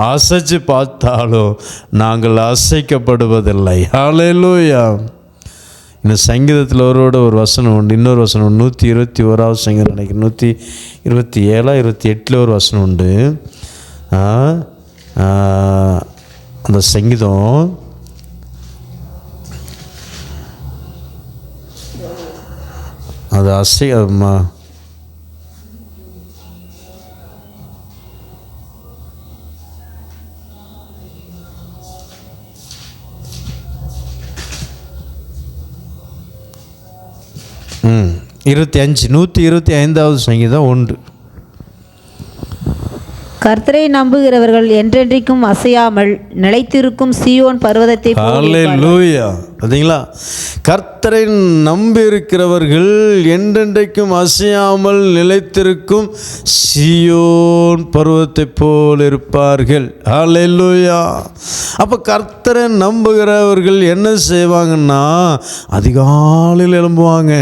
அசைச்சு பார்த்தாலும் நாங்கள் அசைக்கப்படுவதில்லை. ஹல்லேலூயா. இந்த சங்கீதத்தில் ஒரு வசனம் உண்டு, இன்னொரு வசனம் உண்டு. 121வது சங்கீதம் நினைக்கிறேன், 127 28 ஒரு வசனம் உண்டு. அந்த சங்கீதம் அது அசைமா 125வது சங்கீதம் 1. கர்த்தரை நம்புகிறவர்கள் என்றென்றைக்கும் அசையாமல் நிலைத்திருக்கும் சீயோன் பர்வதத்தை போல இருப்பார்கள். ஹல்லேலூயா. பார்த்தீங்களா? கர்த்தரை நம்பி இருக்கிறவர்கள் என்றென்றைக்கும் அசையாமல் நிலைத்திருக்கும் சீயோன் பர்வதத்தை போல் இருப்பார்கள். ஹல்லேலூயா. அப்போ கர்த்தரை நம்புகிறவர்கள் என்ன செய்வாங்கன்னா, அதிகாலையில் எழும்புவாங்க.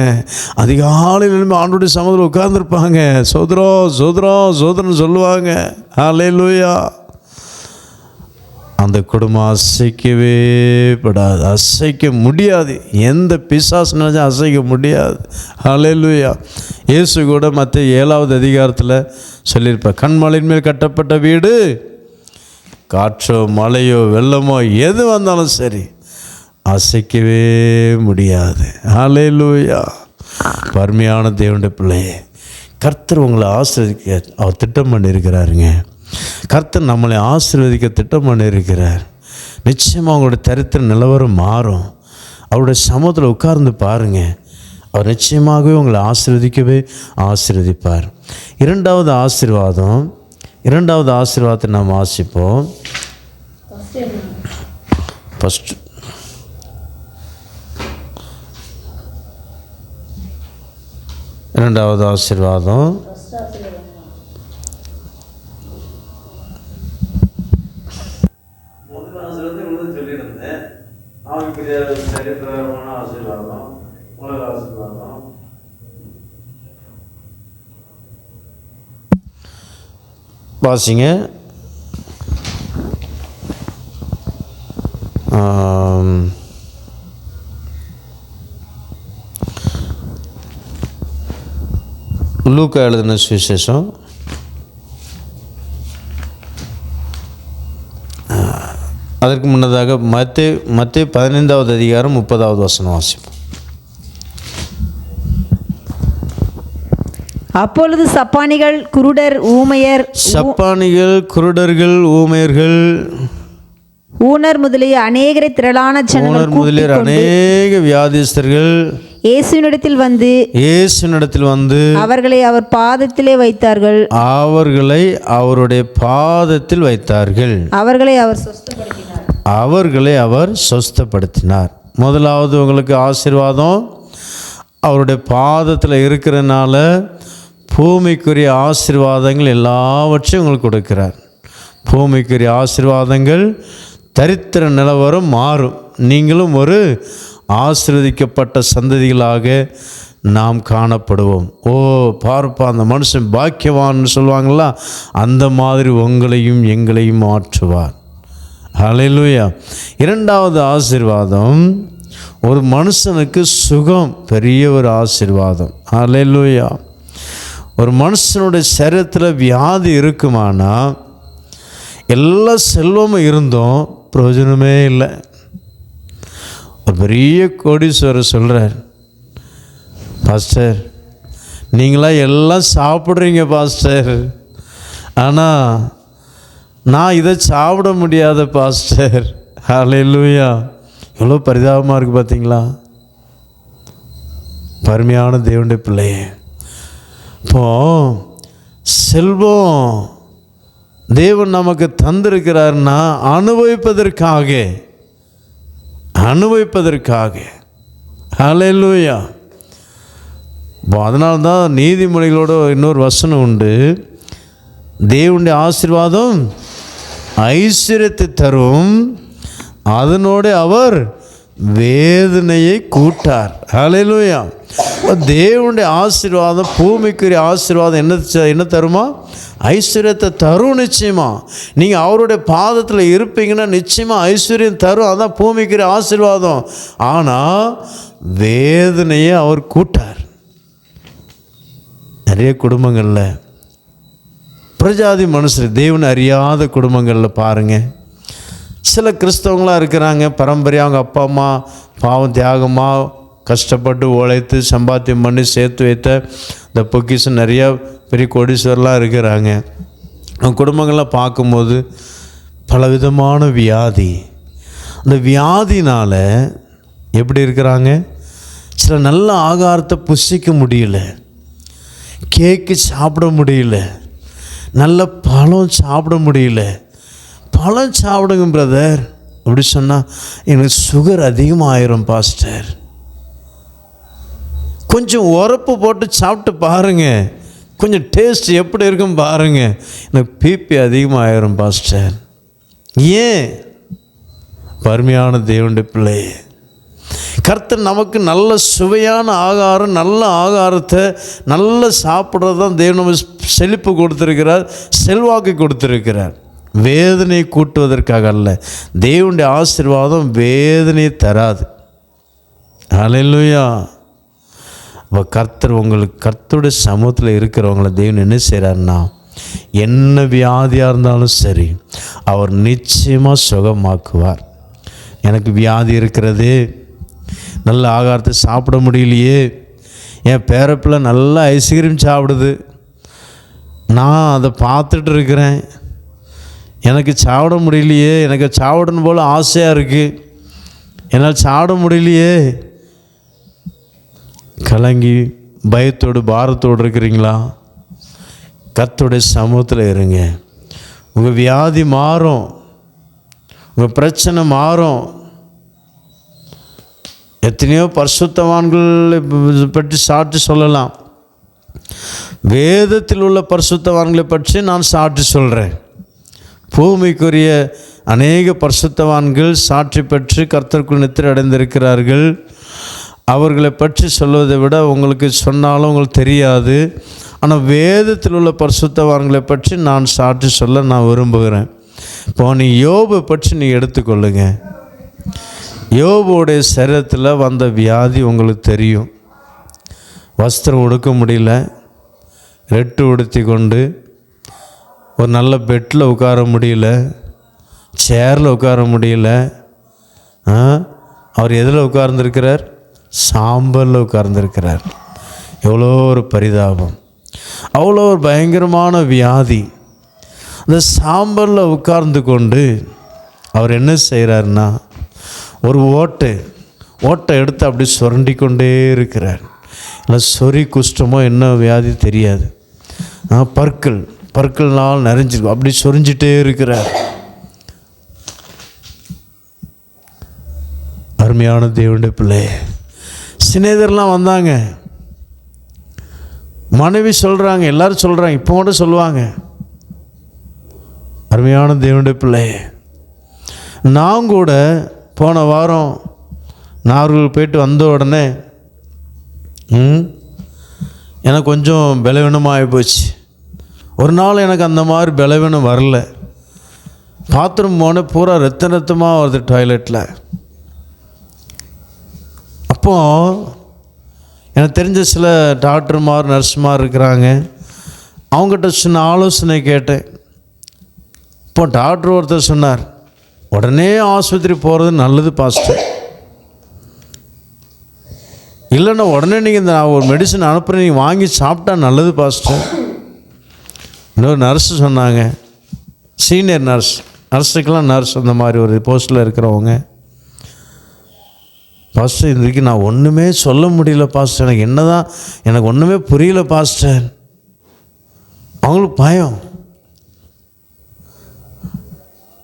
அதிகாலையில் எழும்பி ஆண்டோடைய சமூகத்தில் உட்கார்ந்துருப்பாங்க. சோதரம் சோதரம் சோதரன் சொல்லுவாங்க. ஹல்லேலூயா. அந்த குடும்பம் அசைக்கவே படாது, அசைக்க முடியாது. எந்த பிசாசு நினைச்சா அசைக்க முடியாது. ஹல்லேலூயா. இயேசு கூட மத்திய 7வது அதிகாரத்தில் சொல்லியிருப்பார், கண்மலையின் மேல் கட்டப்பட்ட வீடு காற்றோ மழையோ வெள்ளமோ எது வந்தாலும் சரி அசைக்கவே முடியாது. ஹல்லேலூயா. பருமையான தேவனுடைய பிள்ளையே, கர்த்தர் உங்களை ஆசீர்வதிக்க அவர் திட்டம் பண்ணியிருக்கிறாருங்க. கர்த்தர் நம்மளை ஆசீர்வதிக்க திட்டம் பண்ணியிருக்கிறார். நிச்சயமாக அவங்களுடைய தரித்திர நிலவரம் மாறும். அவருடைய சமூகத்தில் உட்கார்ந்து பாருங்கள். அவர் நிச்சயமாகவே உங்களை ஆசீர்வதிப்பார். இரண்டாவது ஆசீர்வாதத்தை நாம் வாசிப்போம். ஃபஸ்ட் இரண்டாவது ஆசீர்வாதம் வாசிங்க. லூக்கா எழுதின சுவிசேஷம் அதற்கு முன்னதாக மத்தேயு 15வது அதிகாரம் 30வது வசனம் வாசிப்போம். அப்பொழுது சப்பானிகள் குருடர்கள் ஊமையர்கள் ஊனர் முதலிய அநேக திரளான ஜனங்கள் அநேக வியாதிஸ்தர்கள் இயேசுவினிடத்தில் வந்து அவர்களை அவர் பாதத்திலே வைத்தார்கள். அவருடைய பாதத்தில் வைத்தார்கள். அவர்களை அவர் சொஸ்தப்படுத்தினார். முதலாவது உங்களுக்கு ஆசீர்வாதம் அவருடைய பாதத்தில் இருக்கிறனால பூமிக்குரிய ஆசீர்வாதங்கள் எல்லாவற்றையும் உங்களுக்கு கொடுக்கிறார். பூமிக்குரிய ஆசீர்வாதங்கள் தரித்திர நிலவரம் மாறும். நீங்களும் ஒரு ஆசீர்வதிக்கப்பட்ட சந்ததிகளாக நாம் காணப்படுவோம். பார்ப்பா அந்த மனுஷன் பாக்கியவான்னு சொல்லுவாங்களா, அந்த மாதிரி உங்களையும் எங்களையும் மாற்றுவார். ஹல்லேலூயா. இரண்டாவது ஆசீர்வாதம் ஒரு மனுஷனுக்கு சுகம், பெரிய ஒரு ஆசீர்வாதம். ஹல்லேலூயா. ஒரு மனுஷனுடைய சரீரத்தில் வியாதி இருக்குமானா எல்லா செல்வமும் இருந்தும் பிரயோஜனமே இல்லை. ஒரு பெரிய கோடீஸ்வரர் சொல்கிறார், பாஸ்டர் நீங்களாம் எல்லாம் சாப்பிட்றீங்க பாஸ்டர், ஆனால் நான் இதை சாப்பிட முடியாத பாஸ்டர். ஹல்லேலூயா. எவ்வளோ பரிதாபமாக இருக்குது பார்த்தீங்களா? பருமையான தேவனுடைய பிள்ளையே, இப்போ செல்வம் தேவன் நமக்கு தந்திருக்கிறார்னா அனுபவிப்பதற்காக. ஹல்லேலூயா. இப்போ அதனால தான் நீதிமொழிகளோட இன்னொரு வசனம் உண்டு, தேவனுடைய ஆசீர்வாதம் ஐஸ்வர்யத்தை தரும், அதனோட அவர் வேதனையை கூட்டார். ஹல்லேலூயா. தேவனுடைய ஆசீர்வாதம், பூமிக்குரிய ஆசீர்வாதம் என்ன தருமா? ஐஸ்வர்யத்தை தரும். நிச்சயமா நீங்கள் அவருடைய பாதத்தில் இருப்பீங்கன்னா நிச்சயமாக ஐஸ்வர்யம் தரும். அதான் பூமிக்குரிய ஆசீர்வாதம். ஆனால் வேதனையை அவர் கூட்டார். நிறைய குடும்பங்களில் பிரஜாதி மனுஷர், தேவனை அறியாத குடும்பங்களில் பாருங்கள், சில கிறிஸ்தவங்களாக இருக்கிறாங்க, பரம்பரையாக அவங்க அப்பா அம்மா பாவம் தியாகமாக கஷ்டப்பட்டு உழைத்து சம்பாத்தியம் பண்ணி சேர்த்து வைத்த இந்த பொக்கிஷம் நிறையா பெரிய கோடீஸ்வரெலாம் இருக்கிறாங்க. அவங்க குடும்பங்கள்லாம் பார்க்கும்போது பலவிதமான வியாதி, அந்த வியாதினால் எப்படி இருக்கிறாங்க? சில நல்ல ஆகாரத்தை புசிக்க முடியல, கேக்கு சாப்பிட முடியல, நல்ல பழம் சாப்பிட முடியல. பழம் சாப்பிடுங்க பிரதர் அப்படி சொன்னால் எனக்கு சுகர் அதிகமாகிரும் பாஸ்டர். கொஞ்சம் உரப்பு போட்டு சாப்பிட்டு பாருங்கள், கொஞ்சம் டேஸ்ட் எப்படி இருக்கும் பாருங்கள், எனக்கு பிபி அதிகமாகிரும் பாஸ்டர். ஏன்? அருமையான தேவனுடைய பிள்ளை, கர்த்தர் நமக்கு நல்ல சுவையான ஆகாரம், நல்ல ஆகாரத்தை நல்ல சாப்பிட்றது தான் தேவன் நமக்கு செழிப்பு கொடுத்துருக்கிறார், செல்வாக்கு கொடுத்துருக்கிறார். வேதனை கூட்டுவதற்காக அல்ல. தேவனுடைய ஆசீர்வாதம் வேதனையை தராது. ஹல்லேலூயா. அப்போ கர்த்தர் உங்களுக்கு, கர்த்தருடைய சமூகத்தில் இருக்கிறவங்கள தேவன் என்ன செய்கிறாருன்னா, என்ன வியாதியாக இருந்தாலும் சரி அவர் நிச்சயமாக சுகமாக்குவார். எனக்கு வியாதி இருக்கிறது, நல்ல ஆகாரத்தை சாப்பிட முடியலையே, என் பேரப்பிள்ளை நல்லா ஐஸ்கிரீம் சாப்பிடுது, நான் அதை பார்த்துட்டு இருக்கிறேன், எனக்கு சாப்பிட முடியலையே, எனக்கு சாப்பிடணும் போல் ஆசையாக இருக்குது, என்னால் சாப்பிட முடியலையே, கலங்கி பயத்தோடு பாரத்தோடு இருக்கிறீங்களா? கர்த்தருடைய சமூகத்தில் இருங்க. உங்கள் வியாதி மாறும், உங்கள் பிரச்சனை மாறும். எத்தனையோ பரிசுத்தவான்களை பற்றி சாட்சி சொல்லலாம். வேதத்தில் உள்ள பரிசுத்தவான்களை பற்றி நான் சாட்சி சொல்கிறேன். பூமிக்குரிய அநேக பரிசுத்தவான்கள் சாட்சி பெற்று கர்த்தருக்குள் நித்திரை அடைந்திருக்கிறார்கள். அவர்களை பற்றி சொல்வதை விட உங்களுக்கு சொன்னாலும் உங்களுக்கு தெரியாது. ஆனால் வேதத்தில் உள்ள பரிசுத்தவான்களை பற்றி நான் சாட்சி சொல்ல நான் விரும்புகிறேன். இப்போ நீ யோபை பற்றி நீ எடுத்துக்கொள்ளுங்க. யோபுடைய சரீரத்தில் வந்த வியாதி உங்களுக்கு தெரியும். வஸ்திரம் உடுக்க முடியல, ரெட்டு உடுத்தி கொண்டு ஒரு நல்ல பெட்டில் உட்கார முடியல, சேரில் உட்கார முடியல. அவர் எதில் உட்கார்ந்துருக்கிறார்? சாம்பலில் உட்கார்ந்துருக்கிறார். எவ்வளோ ஒரு பரிதாபம், அவ்வளோ ஒரு பயங்கரமான வியாதி. அந்த சாம்பலில் உட்கார்ந்து கொண்டு அவர் என்ன செய்கிறாருன்னா, ஒரு ஓட்டை எடுத்து அப்படி சுரண்டி கொண்டே இருக்கிறார். இல்லை சொறி குஷ்டமோ என்ன வியாதி தெரியாது, பற்கள்னால் நிறைஞ்சிருக்கும், அப்படி சொரிஞ்சிட்டே இருக்கிறார். அருமையான தேவனுடைய பிள்ளை, சிநேகர்லாம் வந்தாங்க, மனைவி சொல்கிறாங்க, எல்லாரும் சொல்கிறாங்க, இப்போ கூட சொல்லுவாங்க. அருமையான தேவனுடைய பிள்ளை, நான் கூட போன வாரம் நாகூர் போயிட்டு வந்த உடனே எனக்கு கொஞ்சம் பலவீனமாகி போச்சு. ஒரு நாள் எனக்கு அந்த மாதிரி பலவீனம் வரல. பாத்ரூம் போனேன், பூரா ரத்தமாக வருது டாய்லெட்டில். அப்போது எனக்கு தெரிஞ்ச சில டாக்டர்மார் நர்ஸுமார் இருக்கிறாங்க, அவங்ககிட்ட சின்ன ஆலோசனை கேட்டேன். இப்போ டாக்டர் ஒருத்தர் சொன்னார், உடனே ஆஸ்பத்திரி போகிறது நல்லது பாஸ்டர், இல்லைன்னா உடனே நீங்கள் இந்த ஒரு மெடிசன் அனுப்புகிறேன், நீங்கள் வாங்கி சாப்பிட்டா நல்லது பாஸ்டர். இன்னொரு நர்ஸு சொன்னாங்க, சீனியர் நர்ஸுக்கெல்லாம் நர்ஸ் அந்த மாதிரி ஒரு போஸ்ட்டில் இருக்கிறவங்க, பாஸ்டர் இதுக்கு நான் ஒன்றுமே சொல்ல முடியல பாஸ்டர், எனக்கு ஒன்றுமே புரியல பாஸ்டர். அவங்களுக்கு பயம்.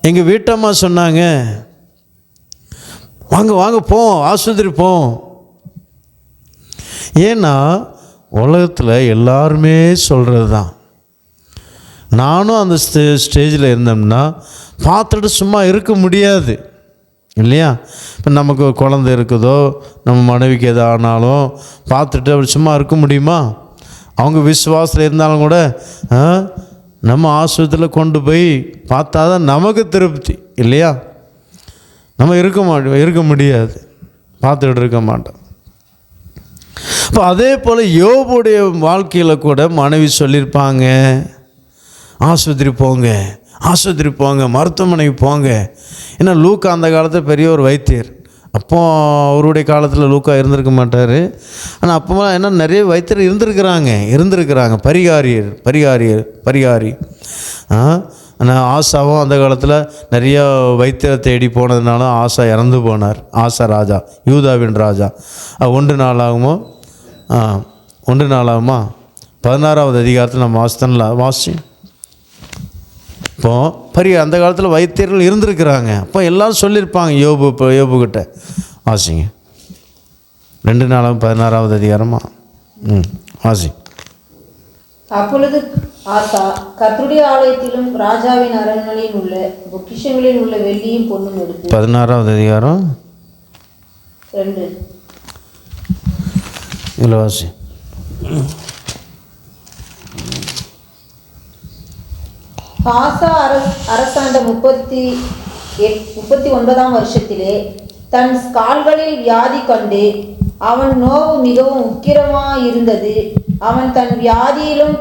எங்கள் வீட்டம்மா சொன்னாங்க, வாங்க போவோம், ஆஸ்பத்திரி போவோம். ஏன்னா உலகத்தில் எல்லாருமே சொல்கிறது தான். நானும் அந்த ஸ்டேஜில் இருந்தோம்னா பார்த்துட்டு சும்மா இருக்க முடியாது இல்லையா? இப்போ நமக்கு குழந்தை இருக்குதோ, நம்ம மனைவிக்கு எது ஆனாலும் பார்த்துட்டு அப்படி சும்மா இருக்க முடியுமா? அவங்க விசுவாசத்தில் இருந்தாலும் கூட நம்ம ஆஸ்பத்திரியில் கொண்டு போய் பார்த்தா தான் நமக்கு திருப்தி இல்லையா? நம்ம இருக்க முடியாது, பார்த்துக்கிட்டு இருக்க மாட்டோம். இப்போ அதே போல் யோபுடைய வாழ்க்கையில் கூட மனைவி சொல்லியிருப்பாங்க, ஆஸ்பத்திரி போங்க, மருத்துவமனைக்கு போங்க. ஏன்னா லூக்கா அந்த காலத்தில் பெரிய ஒரு வைத்தியர். அப்போ அவருடைய காலத்தில் லூக்கா இருந்திருக்க மாட்டார். ஆனால் அப்போ என்ன நிறைய வைத்தியர் இருந்திருக்கிறாங்க. பரிகாரி. ஆனால் ஆசாவும் அந்த காலத்தில் நிறைய வைத்தியரை தேடி போனதுனால ஆசா இறந்து போனார். ஆசா ராஜா, யூதாவின் ராஜா. 1 நாளாகுமா 16வது அதிகாரத்தில் நம்ம வாசி. இப்போது அந்த காலத்தில் வைத்தியர்கள் இருந்திருக்கிறாங்க. அப்போ எல்லோரும் சொல்லியிருப்பாங்க யோபுக்கிட்ட. வாசிங்க 2 நாளாகும் 16வது அதிகாரமா வாசி. அப்பொழுது ஆசா கர்த்தருடைய ஆலயத்திலும் ராஜாவின் அரண்மனையில் உள்ள பொக்கிஷங்களில் உள்ள வெள்ளியும் பொன்னும் எடுத்து 16வது அதிகாரம் 2 இதில் வாசி. ஆசா அரசாண்ட 39ஆம் வருஷத்திலே தன் கால்களில் வியாதி கண்டு அவன் நோவு மிகவும் உக்கிரமாயிருந்தது. அவன் தன் வியாதியிலும்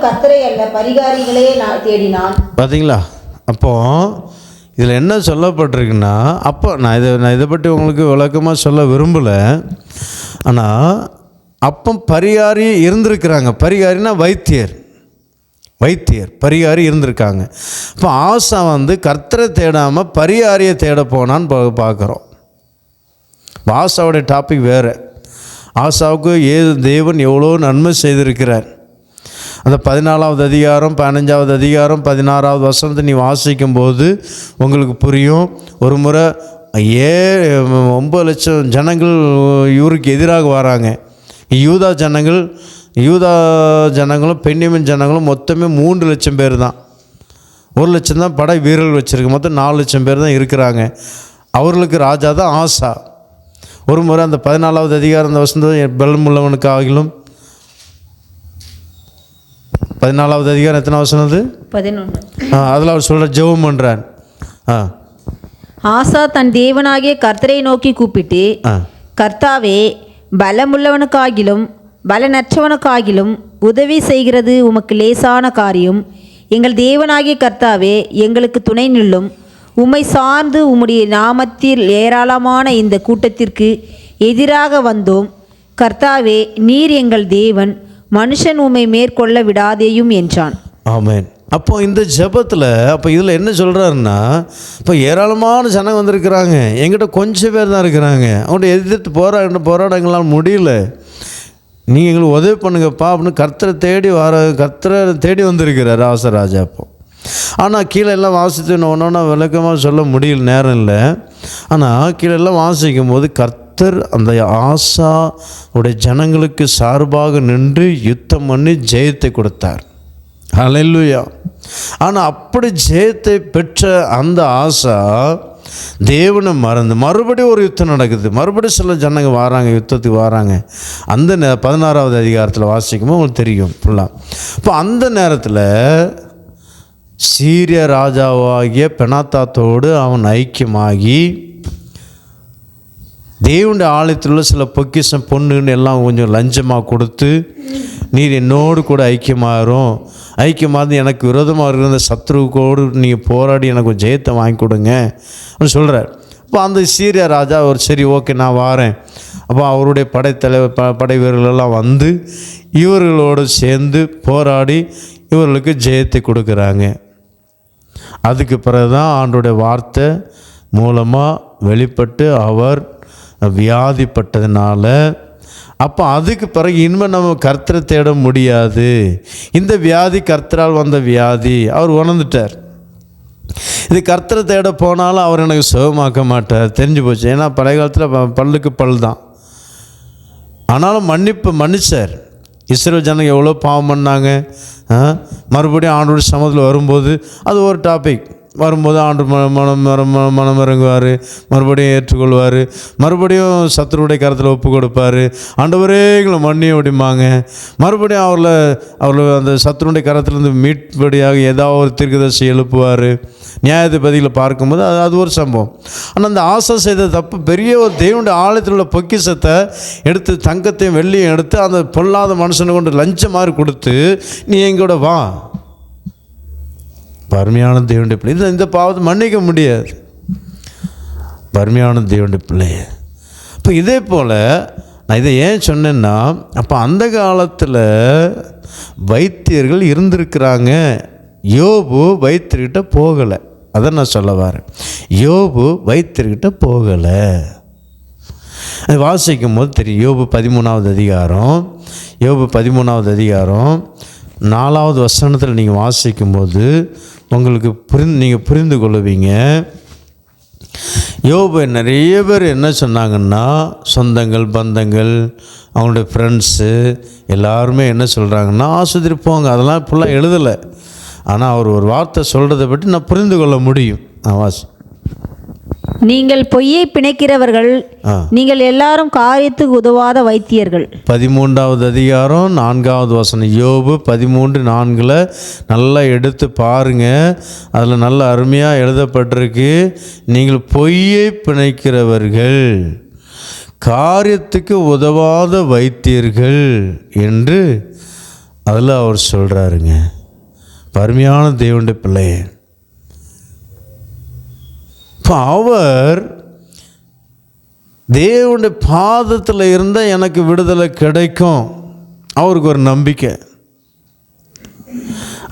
கர்த்தரை அல்ல பரிகாரிகளே தேடினான். பார்த்தீங்களா? அப்போ இதில் என்ன சொல்லப்பட்டிருக்குன்னா, அப்போ நான் இதை பற்றி உங்களுக்கு விளக்கமாக சொல்ல விரும்பலை. ஆனால் அப்போ பரிகாரி இருந்திருக்கிறாங்க. பரிகாரினா வைத்தியர் பரிகாரி இருந்திருக்காங்க. இப்போ ஆசா கர்த்தரை தேடாமல் பரிகாரியை தேட போனான்னு பார்க்குறோம். ஆசாவுடைய டாபிக் வேறு. ஆசாவுக்கு தேவன் எவ்வளோ நன்மை செய்திருக்கிறார். அந்த 14வது அதிகாரம் 15வது அதிகாரம் 16வது வசனத்தை நீ வாசிக்கும்போது உங்களுக்கு புரியும். ஒரு முறை 9 லட்சம் ஜனங்கள் இவருக்கு எதிராக வராங்க. யூதா ஜனங்களும் பென்யமின் ஜனங்களும் மொத்தமே 3 லட்சம் பேர் தான். 1 லட்சம் தான் படை வீரர்கள் வச்சுருக்கு. மொத்தம் 4 லட்சம் பேர் தான் இருக்கிறாங்க. அவர்களுக்கு ராஜா தான் ஆசா. ஒரு முறை அந்த 14வது அதிகாரம் அந்த வசனம் பலமுள்ளவனுக்காகிலும் 14வது அதிகாரம் எத்தனை வசனம் அது? 11. அதில் அவர் சொல்கிற ஜெபம் பண்ணுறான். ஆசா தன் தேவனாகிய கர்த்தரை நோக்கி கூப்பிட்டு, கர்த்தாவே, பலமுள்ளவனுக்காகிலும் பலனற்றவனுக்காகிலும் உதவி செய்கிறது உமக்கு லேசான காரியம். எங்கள் தேவனாகிய கர்த்தாவே, எங்களுக்கு துணை நில்லும். உம்மை சார்ந்து உம்முடைய நாமத்தில் ஏராளமான இந்த கூட்டத்திற்கு எதிராக வந்தோம். கர்த்தாவே, நீர் எங்கள் தேவன், மனுஷன் உம்மை மேற்கொள்ள விடாதேயும் என்றான். ஆமென். அப்போ இந்த ஜெபத்தில் இதில் என்ன சொல்கிறாருன்னா, இப்போ ஏராளமான ஜனங்க வந்திருக்கிறாங்க, எங்கிட்ட கொஞ்சம் பேர் தான் இருக்கிறாங்க. அவங்கள்ட்ட எதிர்த்து போராடங்களால் முடியல. நீங்கள் எங்களுக்கு உதவி பண்ணுங்கப்பா அப்படின்னு கர்த்தரை தேடி வந்திருக்கிறார் ஆசராஜா. அப்போ ஆனால் கீழே எல்லாம் வாசித்து ஒன்றா விளக்கமாக சொல்ல முடியல, நேரம் இல்லை. ஆனால் கீழே எல்லாம் வாசிக்கும் போது கர்த்தர் அந்த ஆசா உடைய ஜனங்களுக்கு சார்பாக நின்று யுத்தம் பண்ணி ஜெயத்தை கொடுத்தார். ஹல்லேலூயா. ஆனால் அப்படி ஜெயத்தை பெற்ற அந்த ஆசா தேவனை மறந்து மறுபடியும் ஒரு யுத்தம் நடக்குது. மறுபடியும் சில ஜனங்க யுத்தத்துக்கு வராங்க. அந்த 16வது அதிகாரத்தில் வாசிக்கும்போது உங்களுக்கு தெரியும் ஃபுல்லாக. இப்போ அந்த நேரத்தில் சீரிய ராஜாவாகிய பெனாத்தாத்தோடு அவன் ஐக்கியமாகி தேவனுடைய ஆலயத்தில் உள்ள சில பொக்கிஷம் பொண்ணுன்னு எல்லாம் கொஞ்சம் லஞ்சமாக கொடுத்து, நீர் என்னோடு கூட ஐக்கியமாக எனக்கு விரோதமாக இருக்கிற சத்ருவோடு நீங்கள் போராடி எனக்கு ஜெயத்தை வாங்கி கொடுங்க அப்படின்னு சொல்கிறார். அப்போ அந்த சீரிய ராஜா சரி ஓகே நான் வாரேன். அப்போ அவருடைய படை வீரர்களெல்லாம் இவர்களோடு சேர்ந்து போராடி இவர்களுக்கு ஜெயத்தை கொடுக்குறாங்க. அதுக்கு பிறகு தான் ஆண்டோடைய வார்த்தை மூலமாக வெளிப்பட்டு அவர் வியாதிப்பட்டதுனால, அப்போ அதுக்கு பிறகு இனிமேல் நம்ம கர்த்தரை தேட முடியாது, இந்த வியாதி கர்த்தரால் வந்த வியாதி அவர் உணர்ந்துட்டார். இது கர்த்தரை தேட போனாலும் அவர் எனக்கு சுகமாக்க மாட்டார், தெரிஞ்சு போச்சு. ஏன்னா பழைய காலத்தில் பல்லுக்கு பல் தான். ஆனாலும் மன்னிச்சார். இஸ்ரவேல் ஜனங்க எவ்வளோ பாவம் பண்ணாங்க. மறுபடியும் ஆண்டோட சமூகத்தில் வரும்போது அது ஒரு டாபிக். வரும்போது ஆண்டு மனம் இறங்குவார், மறுபடியும் ஏற்றுக்கொள்வார், மறுபடியும் சத்துருடைய கரத்தில் ஒப்பு கொடுப்பார். ஆண்டவரே எங்களை மன்னிய அப்படிம்பாங்க. மறுபடியும் அவர்களை அந்த சத்துருடைய கரத்திலேருந்து மீட்படியாக ஏதாவது ஒரு தீர்க்கதரிசி எழுப்புவார். நியாயாதிபதிகளை பார்க்கும்போது அது ஒரு சம்பவம். ஆனால் அந்த ஆசை செய்த தப்பு பெரிய ஒரு தேவனுடைய ஆலயத்தில் உள்ள பொக்கிஷத்தை எடுத்து, தங்கத்தையும் வெள்ளியும் எடுத்து அந்த பொல்லாத மனுஷனை கொண்டு லஞ்சம் மாதிரி கொடுத்து, நீ எங்கூட வா. பருமையான தேவனுடைய பிள்ளை இந்த பாவத்தை மன்னிக்க முடியாது. பருமையான தேவனுடைய பிள்ளை. இப்போ இதே போல் நான் இதை ஏன் சொன்னேன்னா, அப்போ அந்த காலத்தில் வைத்தியர்கள் இருந்திருக்கிறாங்க. யோபு வைத்தியர்கிட்ட போகலை. அதை நான் சொல்ல வரேன். யோபு வைத்தியர்கிட்ட போகலை. அது வாசிக்கும் போது தெரியும். யோபு 13வது அதிகாரம், யோபு 13வது அதிகாரம் 4வது வசனத்தில் நீங்கள் வாசிக்கும்போது உங்களுக்கு நீங்கள் புரிந்து கொள்ளுவீங்க. யோபு நிறைய பேர் என்ன சொன்னாங்கன்னா, சொந்தங்கள் பந்தங்கள் அவங்களுடைய ஃப்ரெண்ட்ஸு எல்லாருமே என்ன சொல்கிறாங்கன்னா, ஆஸ்பத்திரி போங்க. அதெல்லாம் இப்போல்லாம் எழுதலை. ஆனால் அவர் ஒரு வார்த்தை சொல்கிறத பற்றி நான் புரிந்து கொள்ள முடியும். வாசி. நீங்கள் பொய்யை பிணைக்கிறவர்கள், நீங்கள் எல்லாரும் காரியத்துக்கு உதவாத வைத்தியர்கள். 13வது அதிகாரம் 4வது வசனம். யோபு 13:4 நல்லா எடுத்து பாருங்க. அதில் நல்ல அருமையாக எழுதப்பட்டிருக்கு. நீங்கள் பொய்யை பிணைக்கிறவர்கள், காரியத்துக்கு உதவாத வைத்தியர்கள் என்று அதில் அவர் சொல்கிறாருங்க. அருமையான தேவனுடைய பிள்ளை. இப்போ அவர் தேவனுடைய பாதத்தில் இருந்தால் எனக்கு விடுதலை கிடைக்கும். அவருக்கு ஒரு நம்பிக்கை.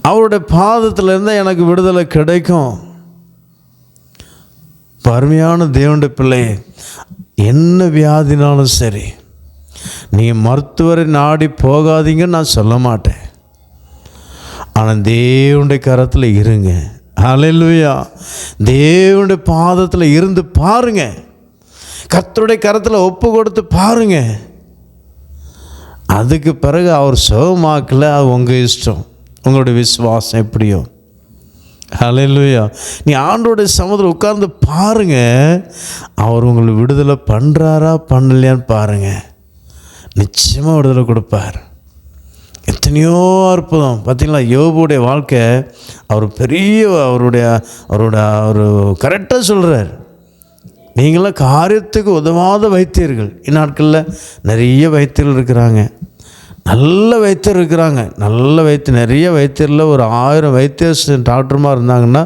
அவருடைய பாதத்தில் இருந்தால் எனக்கு விடுதலை கிடைக்கும். அருமையான தேவனுடைய பிள்ளை, என்ன வியாதினாலும் சரி, நீங்கள் மருத்துவரை நாடி போகாதீங்கன்னு நான் சொல்ல மாட்டேன். ஆனால் தேவனுடைய கரத்தில் இருங்க. ஹல்லேலூயா. தேவனுடைய பாதத்தில் இருந்து பாருங்க. கர்த்தருடைய கரத்தில் ஒப்பு கொடுத்து பாருங்க. அதுக்கு பிறகு அவர் சுகமாக்கல, அது உங்கள் இஷ்டம், உங்களுடைய விசுவாசம் எப்படியோ. ஹல்லேலூயா. நீ ஆண்டோடைய சமூகத்தில் உட்கார்ந்து பாருங்க. அவர் உங்களை விடுதலை பண்ணுறாரா பண்ணலையான்னு பாருங்க. நிச்சயமாக விடுதலை கொடுப்பார். எத்தனையோ அற்புதம் பார்த்தீங்களா. யோபுடைய வாழ்க்கை அவர் பெரிய அவர் கரெக்டாக சொல்கிறார். நீங்களாம் காரியத்துக்கு உதவாத வைத்தியர்கள். இந்நாட்களில் நிறைய வைத்தியர்கள் இருக்கிறாங்க, நல்ல வைத்தியர் இருக்கிறாங்க. நல்ல வைத்தியர், நிறைய வைத்தியரில் ஒரு 1000 வைத்தியர்ஸ் டாக்டருமா இருந்தாங்கன்னா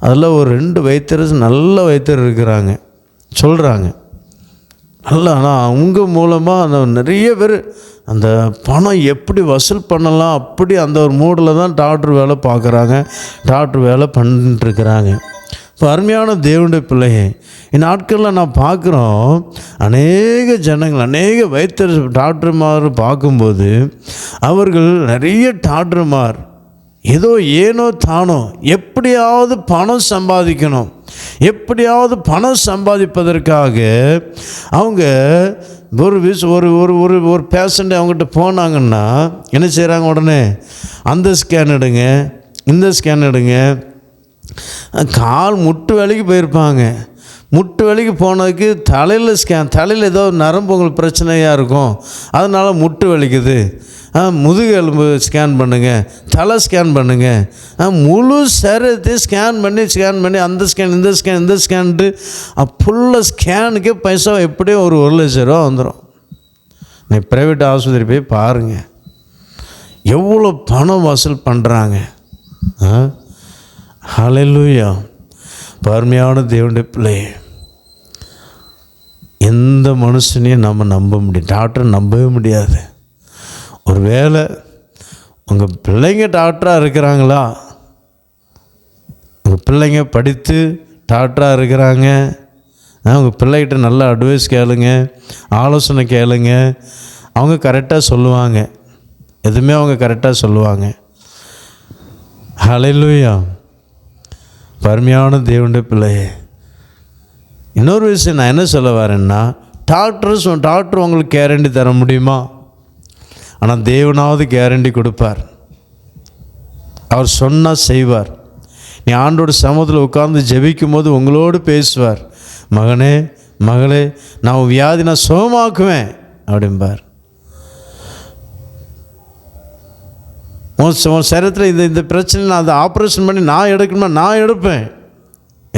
அதில் ஒரு 2 வைத்தியர்ஸ் நல்ல வைத்தியர் இருக்கிறாங்க சொல்கிறாங்க. நல்ல. ஆனால் அவங்க மூலமாக அந்த நிறைய பேர் அந்த பணம் எப்படி வசூல் பண்ணலாம் அப்படி அந்த ஒரு மூடில் தான் டாக்டர் வேலை பார்க்குறாங்க, டாக்டர் வேலை பண்ணிட்டுருக்கிறாங்க. இப்போ அருமையான தேவனுடைய பிள்ளையை இந்நாட்களில் நான் பார்க்குறோம். அநேக ஜனங்கள், அநேக வைத்தியர் டாக்டர்மார் பார்க்கும்போது அவர்கள் நிறைய டாக்டர்மார் ஏனோ தானோ எப்படியாவது பணம் சம்பாதிக்கணும், எப்படியாவது பணம் சம்பாதிப்பதற்காக அவங்க ஒரு பேஷண்ட் அவங்ககிட்ட போனாங்கன்னா என்ன செய்கிறாங்க, உடனே அந்த ஸ்கேன் எடுங்க, இந்த ஸ்கேன் எடுங்க. கால் முட்டு வேலைக்கு போயிருப்பாங்க. முட்டு வேலைக்கு போனதுக்கு தலையில் ஸ்கேன், தலையில் ஏதோ நரம்பு உங்களுக்கு பிரச்சனையாக இருக்கும், அதனால் முட்டு வலிக்குது, முதுகு எலும்பு ஸ்கேன் பண்ணுங்கள், தலை ஸ்கேன் பண்ணுங்கள், முழு சரீரத்தையும் ஸ்கேன் பண்ணி அந்த ஸ்கேன் இந்த ஸ்கேன்ட்டு ஃபுல்லாக ஸ்கேனுக்கே பைசா எப்படியும் ஒரு 1,00,000 ரூபா வந்துடும். நீ ப்ரைவேட் ஆஸ்பத்திரி போய் பாருங்கள் எவ்வளோ பணம் வசூல் பண்ணுறாங்க. ஹல்லேலூயா. அருமையான தேவனுடைய பிள்ளை, எந்த மனுஷனையும் நம்ம நம்ப முடியும், டாக்டரை நம்பவே முடியாது. ஒரு வேளை உங்கள் பிள்ளைங்க டாக்டராக இருக்கிறாங்களா, உங்கள் பிள்ளைங்க படித்து டாக்டராக இருக்கிறாங்க, உங்கள் பிள்ளைகிட்ட நல்ல அட்வைஸ் கேளுங்க, ஆலோசனை கேளுங்க. அவங்க கரெக்டாக சொல்லுவாங்க, எதுவுமே அவங்க கரெக்டாக சொல்லுவாங்க. ஹல்லேலூயா. அருமையான தேவனுடைய பிள்ளையே, இன்னொரு விஷயம் நான் என்ன சொல்ல வரேன்னா, டாக்டர் உங்களுக்கு கேரண்டி தர முடியுமா? ஆனால் தேவனாவது கேரண்டி கொடுப்பார். அவர் சொன்னால் செய்வார். நீ ஆண்டோட சமூகத்தில் உட்கார்ந்து ஜெபிக்கும் போது உங்களோடு பேசுவார். மகனே மகளே, நான் வியாதி நான் சுகமாக்குவேன் அப்படிம்பார். உன் சரீரத்தில் இந்த பிரச்சனை நான் அதை ஆப்ரேஷன் பண்ணி நான் எடுக்கணுமா, நான் எடுப்பேன்.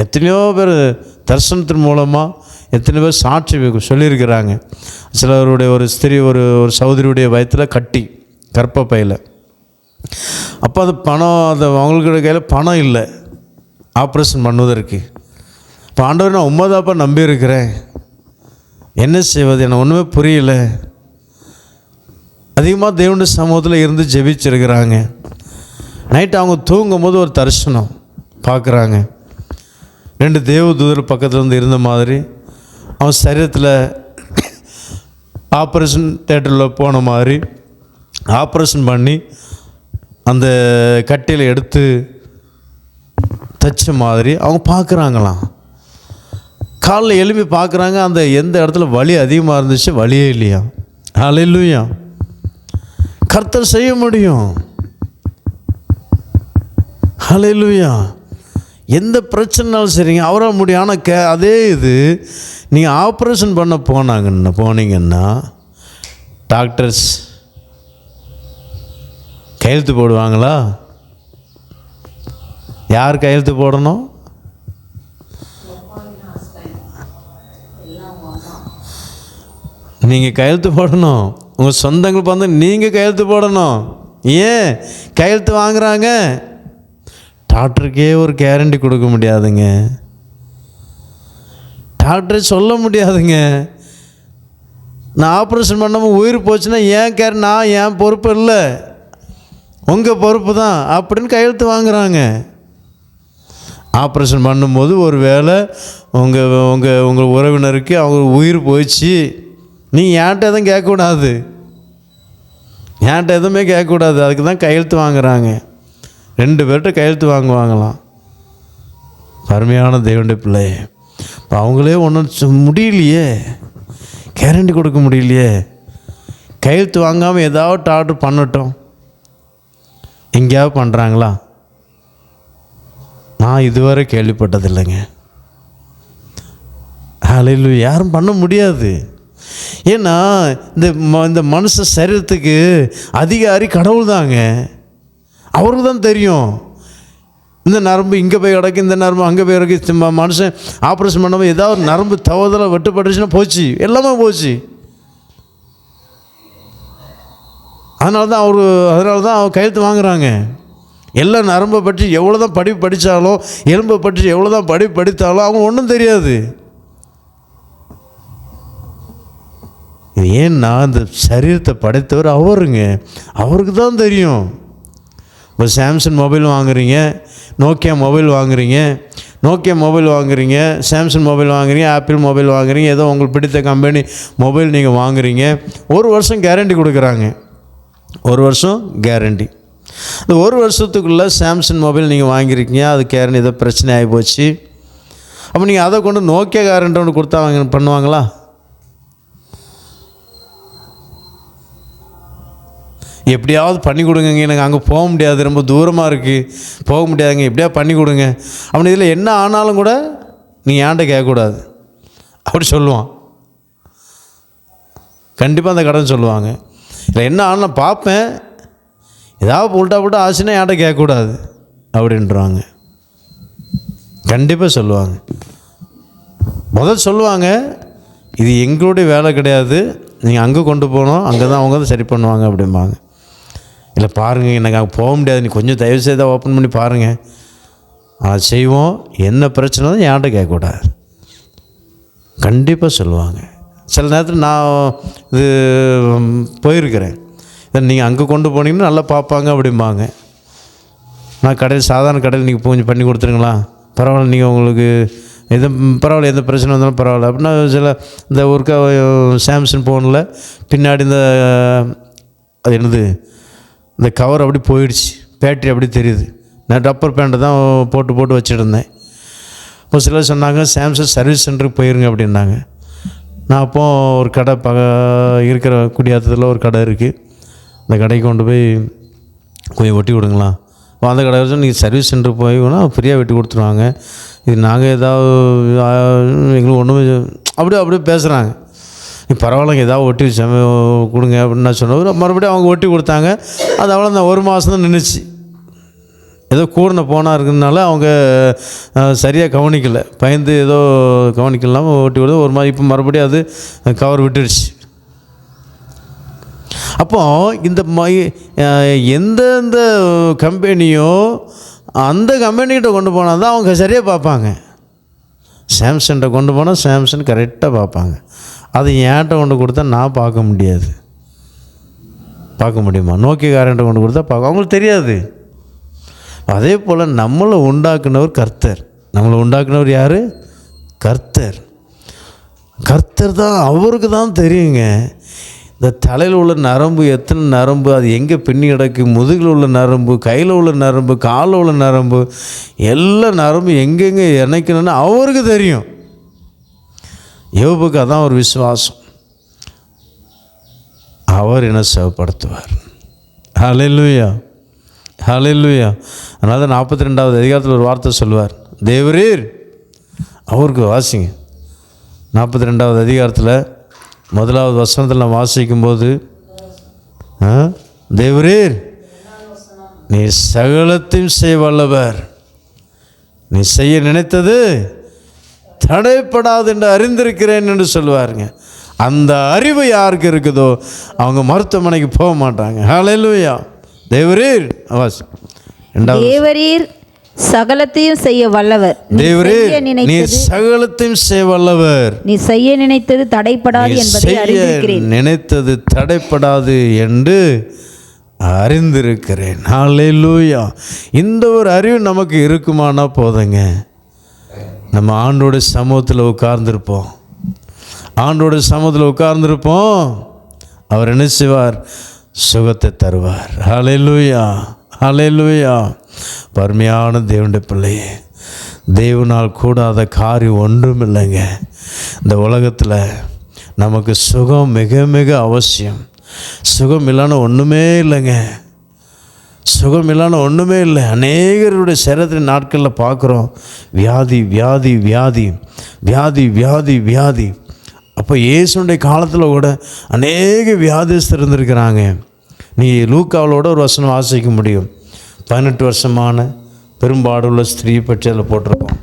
எத்தனையோ பேர் தரிசனத்தின் மூலமாக எத்தனை பேர் சாட்சி சொல்லியிருக்கிறாங்க. சிலருடைய ஒரு ஸ்திரீ ஒரு சகோதரியுடைய வயிற்றில் கட்டி கர்ப்பப்பையில். அப்போ அது பணம், அது அவங்களுக்கு கையில் பணம் இல்லை ஆப்ரேஷன் பண்ணுவதற்கு. இப்போ ஆண்டவர் நான் உண்மைதாப்பா நம்பியிருக்கிறேன், என்ன செய்வது, எனக்கு ஒன்றுமே புரியல. அதிகமாக தேவனுடைய சமூகத்தில் இருந்து ஜெபிச்சிருக்கிறாங்க. நைட்டு அவங்க தூங்கும்போது ஒரு தரிசனம் பார்க்குறாங்க. 2 தேவதூதர் பக்கத்தில் இருந்து இருந்த மாதிரி அவன் சரீரத்தில் ஆப்ரேஷன் தேட்டரில் போன மாதிரி ஆப்ரேஷன் பண்ணி அந்த கட்டியில் எடுத்து தைச்ச மாதிரி அவங்க பார்க்குறாங்களாம். காலைல எழுப்பி பார்க்குறாங்க, அந்த எந்த இடத்துல வலி அதிகமாக இருந்துச்சு வலியே இல்லையா. ஹல்லேலூயா. கர்த்தர் செய்ய முடியும். ஹல்லேலூயா. எந்த பிரச்சனைனாலும் சரிங்க, அவரால் முடியும். ஆனால் அதே இது நீங்கள் ஆப்ரேஷன் பண்ண போனீங்கன்னா டாக்டர்ஸ் கையெழுத்து போடுவாங்களா? யார் கையெழுத்து போடணும்? நீங்கள் கையெழுத்து போடணும். உங்கள் சொந்தங்கள் வந்து நீங்கள் கையெழுத்து போடணும். ஏன் கையெழுத்து வாங்குறாங்க? டாக்டருக்கே ஒரு கேரண்டி கொடுக்க முடியாதுங்க. டாக்டரை சொல்ல முடியாதுங்க, நான் ஆப்ரேஷன் பண்ணாமல் உயிர் போச்சுன்னா நான் என் பொறுப்பு இல்லை, உங்கள் பொறுப்பு தான் அப்படின்னு கையெழுத்து வாங்குறாங்க. ஆப்ரேஷன் பண்ணும்போது ஒரு வேளை உங்கள் உறவினருக்கு அவங்க உயிர் போயிடுச்சு, நீங்கள் என்கிட்ட எதுவும் கேட்கக்கூடாது, என்கிட்ட எதுவுமே கேட்கக்கூடாது. அதுக்கு தான் கையெழுத்து வாங்குறாங்க. 2 பேர்கிட்ட கையெழுத்து வாங்குவாங்களாம். அருமையான தேவனுடைய பிள்ளை. இப்போ அவங்களே ஒன்றும் முடியலையே, கேரண்டி கொடுக்க முடியலையே, கையெழுத்து வாங்காமல் ஏதாவது ஆர்டர் பண்ணட்டும். எங்கேயாவது பண்ணுறாங்களா? நான் இதுவரை கேள்விப்பட்டதில்லைங்க. ஹல்லேலூயா. யாரும் பண்ண முடியாது. ஏன்னா இந்த மனுஷ சரீரத்துக்கு அதிகாரி கடவுள் தாங்க. அவருக்கு தான் தெரியும். இந்த நரம்பு இங்கே போய் கிடக்கு, இந்த நரம்பு அங்கே போய் கிடக்கு. மனுஷன் ஆப்ரேஷன் பண்ணாமல் ஏதாவது நரம்பு தவறுதலாக வெட்டுப்பட்டுச்சுன்னா போச்சு, எல்லாமே போச்சு. அதனால தான் அவர் கையெழுத்து வாங்குறாங்க. எல்லா நரம்பை பற்றி எவ்வளோ தான் படிப்பு படித்தாலும், எலும்பை பற்றி எவ்வளோ தான் படிப்பு படித்தாலும் அவங்க ஒன்றும் தெரியாது. ஏன்னா இந்த சரீரத்தை படைத்தவர் அவருங்க, அவருக்கு தான் தெரியும். இப்போ சாம்சங் மொபைல் வாங்குறீங்க, நோக்கியா மொபைல் வாங்குறீங்க, சாம்சங் மொபைல் வாங்குறீங்க, ஆப்பிள் மொபைல் வாங்குறீங்க, ஏதோ உங்களுக்கு பிடித்த கம்பெனி மொபைல் நீங்கள் வாங்குறீங்க. 1 வருஷம் கேரண்டி கொடுக்குறாங்க. 1 வருஷம் கேரண்டி. இந்த 1 வருஷத்துக்குள்ளே சாம்சங் மொபைல் நீங்கள் வாங்கியிருக்கீங்க, அது கேரண்டி ஏதோ பிரச்சனை ஆகி போச்சு. அப்போ நீங்கள் அதை கொண்டு நோக்கியா கேரண்டி ஒன்று கொடுத்தா அவங்க பண்ணுவாங்களா? எப்படியாவது பண்ணி கொடுங்க, எனக்கு அங்கே போக முடியாது, ரொம்ப தூரமாக இருக்குது, போக முடியாதுங்க, எப்படியாவது பண்ணி கொடுங்க. அவன் இதில் என்ன ஆனாலும் கூட நீங்கள் ஏன்ட்ட கேட்கக்கூடாது அப்படி சொல்லுவான். கண்டிப்பாக அந்த கடன் சொல்லுவாங்க. இல்லை என்ன ஆனாலும் பார்ப்பேன், ஏதாவது உள்ட்டா ஆச்சுன்னா ஏன்ட்ட கேட்கக்கூடாது அப்படின்றாங்க. கண்டிப்பாக சொல்லுவாங்க. முதல் சொல்லுவாங்க, இது எங்களுடைய வேலை கிடையாது, நீங்கள் அங்கே கொண்டு போகணும், அங்கே தான் அவங்க தான் சரி பண்ணுவாங்க அப்படிம்பாங்க. இல்லை பாருங்கள், எனக்கு அங்கே போக முடியாது, நீ கொஞ்சம் தயவு செய்து ஓப்பன் பண்ணி பாருங்கள், செய்வோம், என்ன பிரச்சனை தான் என்கிட்ட கேட்கக்கூடாது. கண்டிப்பாக சொல்லுவாங்க. சில நேரத்தில் நான் இது போயிருக்கிறேன், இதை நீங்கள் அங்கே கொண்டு போனீங்கன்னா நல்லா பார்ப்பாங்க அப்படிம்பாங்க. நான் கடையில் சாதாரண கடையில் நீங்கள் கொஞ்சம் பண்ணி கொடுத்துருங்களா, பரவாயில்ல, நீங்கள் உங்களுக்கு எது பரவாயில்ல, எந்த பிரச்சனை வந்தாலும் பரவாயில்ல அப்படின்னா சில இந்த ஒருக்கா சாம்சங் ஃபோனில் பின்னாடி இந்த அது என்னது இந்த கவர் அப்படி போயிடுச்சு, பேட்டரி அப்படி தெரியுது. நான் ரப்பர் பேண்டை தான் போட்டு வச்சுருந்தேன். இப்போ சிலர் சொன்னாங்க சாம்சங் சர்வீஸ் சென்டருக்கு போயிருங்க அப்படின்னாங்க. நான் அப்போது ஒரு கடை இருக்கிற குடியாத்தத்தில் ஒரு கடை இருக்குது. அந்த கடைக்கு கொண்டு போய் கொஞ்சம் ஒட்டி விடுங்களா, அந்த கடை வச்சு நீங்கள் சர்வீஸ் சென்டர் போய் வேணால் ஃப்ரீயாக வெட்டி கொடுத்துருவாங்க, இது நாங்கள் ஏதாவது எங்களுக்கு ஒன்றுமே அப்படியே பேசுகிறாங்க. பரவாயில்லைங்க ஏதாவது ஒட்டி கொடுங்க அப்படின்னு நான் சொன்னவர் மறுபடியும் அவங்க ஒட்டி கொடுத்தாங்க. அது அவ்வளோ தான், ஒரு மாதம் தான் நின்றுச்சு. ஏதோ கூடின போனால் இருக்கிறதுனால அவங்க சரியாக கவனிக்கலை, பயந்து ஏதோ கவனிக்கலாமல் ஒட்டி கொடுத்து ஒரு மாதிரி இப்போ மறுபடியும் அது கவர் விட்டுடுச்சு. அப்போது இந்த எந்தெந்த கம்பெனியோ அந்த கம்பெனிகிட்ட கொண்டு போனால் தான் அவங்க சரியாக பார்ப்பாங்க. சாம்சங்கிட்ட கொண்டு போனால் சாம்சங் கரெக்டாக பார்ப்பாங்க. அது என்கிட்ட கொண்டு கொடுத்தா நான் பார்க்க முடியாது. பார்க்க முடியுமா? நோக்கியக்காரன்ட்ட கொண்டு கொடுத்தா பார்க்க அவங்களுக்கு தெரியாது. அதே போல் நம்மளை உண்டாக்குனவர் கர்த்தர். நம்மளை உண்டாக்குனவர் யார்? கர்த்தர். கர்த்தர் தான், அவருக்கு தான் தெரியுங்க. இந்த தலையில் உள்ள நரம்பு எத்தனை நரம்பு, அது எங்கே பின்னி கிடக்கு, முதுகில் உள்ள நரம்பு, கையில் உள்ள நரம்பு, காலில் உள்ள நரம்பு, எல்லா நரம்பு எங்கெங்கே இணைக்கணும்னு அவருக்கு தெரியும். யோபுக்கு அதான் ஒரு விசுவாசம், அவர் என்ன சேவப்படுத்துவார். ஹல்லேலூயா, ஹல்லேலூயா. அதனால 42வது அதிகாரத்தில் ஒரு வார்த்தை சொல்லுவார், தேவரீர். அவருக்கு வாசிங்க 42வது அதிகாரத்தில் 1வது வசனத்தில் நான் வாசிக்கும்போது, தேவரீர் நீ சகலத்தையும் செய்ய வல்லவர், நீ செய்ய நினைத்தது தடைப்படாது என்று அறிந்திருக்கிறேன் என்று சொல்லுவாருங்க. அந்த அறிவு யாருக்கு இருக்குதோ அவங்க மருத்துவமனைக்கு போக மாட்டாங்க. ஹல்லேலூயா. தேவரீர் தேவரீர் சகலத்தையும் செய்ய வல்லவர், தேவரீர் நீ சகலத்தையும் செய்ய வல்லவர், நீ செய்ய நினைத்தது தடைப்படாது என்பதை அறிந்திருக்கிறேன், நினைத்தது தடைப்படாது என்று அறிந்திருக்கிறேன். ஹல்லேலூயா. இந்த ஒரு அறிவு நமக்கு இருக்குமானா போதுங்க, நம்ம ஆண்டோட சமூகத்தில் உட்கார்ந்துருப்போம். ஆண்டோட சமூகத்தில் உட்கார்ந்துருப்போம். அவர் என்ன செய்வார்? சுகத்தை தருவார். ஹல்லேலூயா, ஹல்லேலூயா. பருமையான தேவனுடைய பிள்ளையே, தேவனால் கூடாத காரியம் ஒன்றும் இல்லைங்க. இந்த உலகத்தில் நமக்கு சுகம் மிக மிக அவசியம். சுகம் இல்லைன்னா ஒன்றுமே இல்லைங்க. சுகம் இல்லைன்னா ஒன்றுமே இல்லை. அநேகருடைய சரீரத்தின் நாட்களில் பார்க்குறோம், வியாதி வியாதி வியாதி வியாதி வியாதி வியாதி. அப்போ இயேசுடைய காலத்தில் கூட அநேக வியாதிஸ்தர் இருந்திருக்கிறாங்க. நீ லூக்காவோட ஒரு வசனம் வாசிக்க முடியும். 18 வருஷமான பெரும்பாடுள்ள ஸ்திரீ பற்றி அதில் போட்டிருக்கோம்.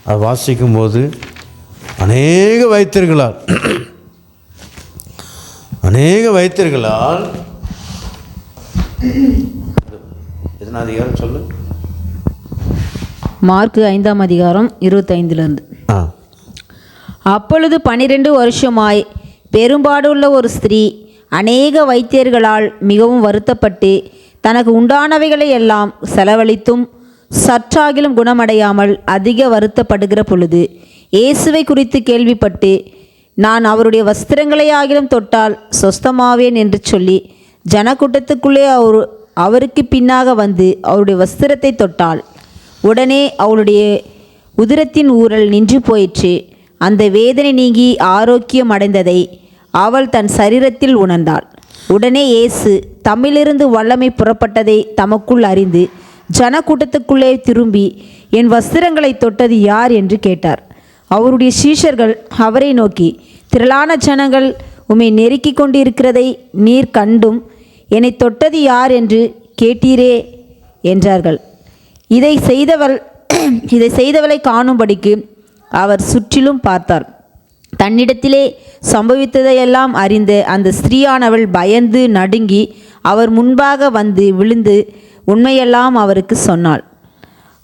அதை வாசிக்கும்போது அநேக வைத்தியர்களால் எத்தனை அதிகாரம் சொல்லு? மார்க்கு 5ஆம் அதிகாரம் 25லிருந்து. அப்பொழுது 12 வருஷமாய் பெரும்பாடுள்ள ஒரு ஸ்திரீ அநேக வைத்தியர்களால் மிகவும் வருத்தப்பட்டு தனக்கு உண்டானவைகளை எல்லாம் செலவழித்தும் சற்றாகிலும் குணமடையாமல் அதிக வருத்தப்படுகிற பொழுது இயேசுவை குறித்து கேள்விப்பட்டு, நான் அவருடைய வஸ்திரங்களை ஆகிலும் தொட்டால் சொஸ்தமாவேன் என்று சொல்லி ஜனக்கூட்டத்துக்குள்ளே அவருக்கு பின்னாக வந்து அவருடைய வஸ்திரத்தை தொட்டாள். உடனே அவளுடைய உதிரத்தின் ஊரல் நின்று போயிற்று. அந்த வேதனை நீங்கி ஆரோக்கியம் அடைந்ததை அவள் தன் சரீரத்தில் உணர்ந்தாள். உடனே இயேசு தம்மிலிருந்து வல்லமை புறப்பட்டதை தமக்குள் அறிந்து ஜனக்கூட்டத்துக்குள்ளே திரும்பி, என் வஸ்திரங்களை தொட்டது யார் என்று கேட்டார். அவருடைய சீஷர்கள் அவரை நோக்கி, திரளான ஜனங்கள் உம்மை நெருக்கி கொண்டிருக்கிறதை நீர் கண்டும் என்னை தொட்டது யார் என்று கேட்டீரே என்றார்கள். இதை செய்தவளை காணும்படிக்கு அவர் சுற்றிலும் பார்த்தார். தன்னிடத்திலே சம்பவித்ததையெல்லாம் அறிந்த அந்த ஸ்திரீயானவள் பயந்து நடுங்கி அவர் முன்பாக வந்து விழுந்து உண்மையெல்லாம் அவருக்கு சொன்னாள்.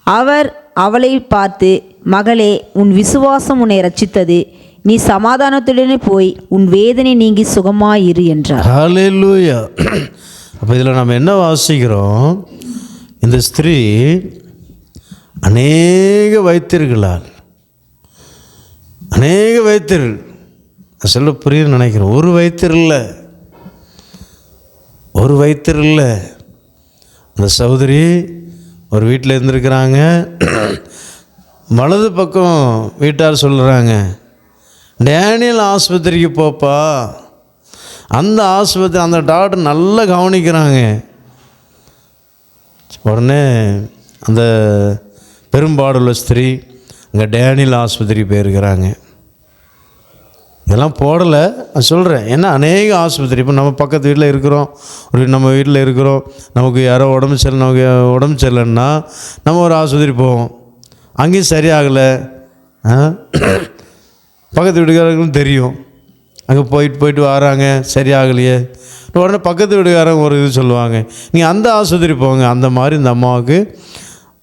அவர் அவளை பார்த்து, மகளே, உன் விசுவாசம் உன்னை ரட்சித்தது, நீ சமாதானத்துடனே போய் உன் வேதனை நீங்கி சுகமாயிரு என்றார். ஹல்லேலூயா. அப்போ இதில் நம்ம என்ன வாசிக்கிறோம்? இந்த ஸ்திரீ அநேக வைத்தியர்களால் சொல்ல புரியுதுன்னு நினைக்கிறேன். ஒரு வைத்தியர் இல்லை. அந்த சகோதரி ஒரு வீட்டில் இருந்திருக்கிறாங்க. வலது பக்கம் வீட்டார் சொல்கிறாங்க, டேனியல் ஆஸ்பத்திரிக்கு போப்பா, அந்த ஆஸ்பத்திரி அந்த டாக்டர் நல்லா கவனிக்கிறாங்க. உடனே அந்த பெரும்பாடுள்ள ஸ்திரீ அங்கே டேனியல் ஆஸ்பத்திரி போயிருக்கிறாங்க. இதெல்லாம் போடலை, நான் சொல்கிறேன். ஏன்னா அநேக ஆஸ்பத்திரி, இப்போ நம்ம பக்கத்து வீட்டில் இருக்கிறோம், நம்ம வீட்டில் இருக்கிறோம், நமக்கு யாரோ உடம்பு சரியில்லைன்னா நம்ம ஒரு ஆஸ்பத்திரி போவோம், அங்கேயும் சரியாகலை. பக்கத்து வீட்டுக்காரங்களும் தெரியும், அங்கே போயிட்டு வராங்க சரியாகலையே, உடனே பக்கத்து வீட்டுக்காரங்க ஒரு இது சொல்லுவாங்க, நீங்கள் அந்த ஆஸ்பத்திரி போங்க. அந்த மாதிரி இந்த அம்மாவுக்கு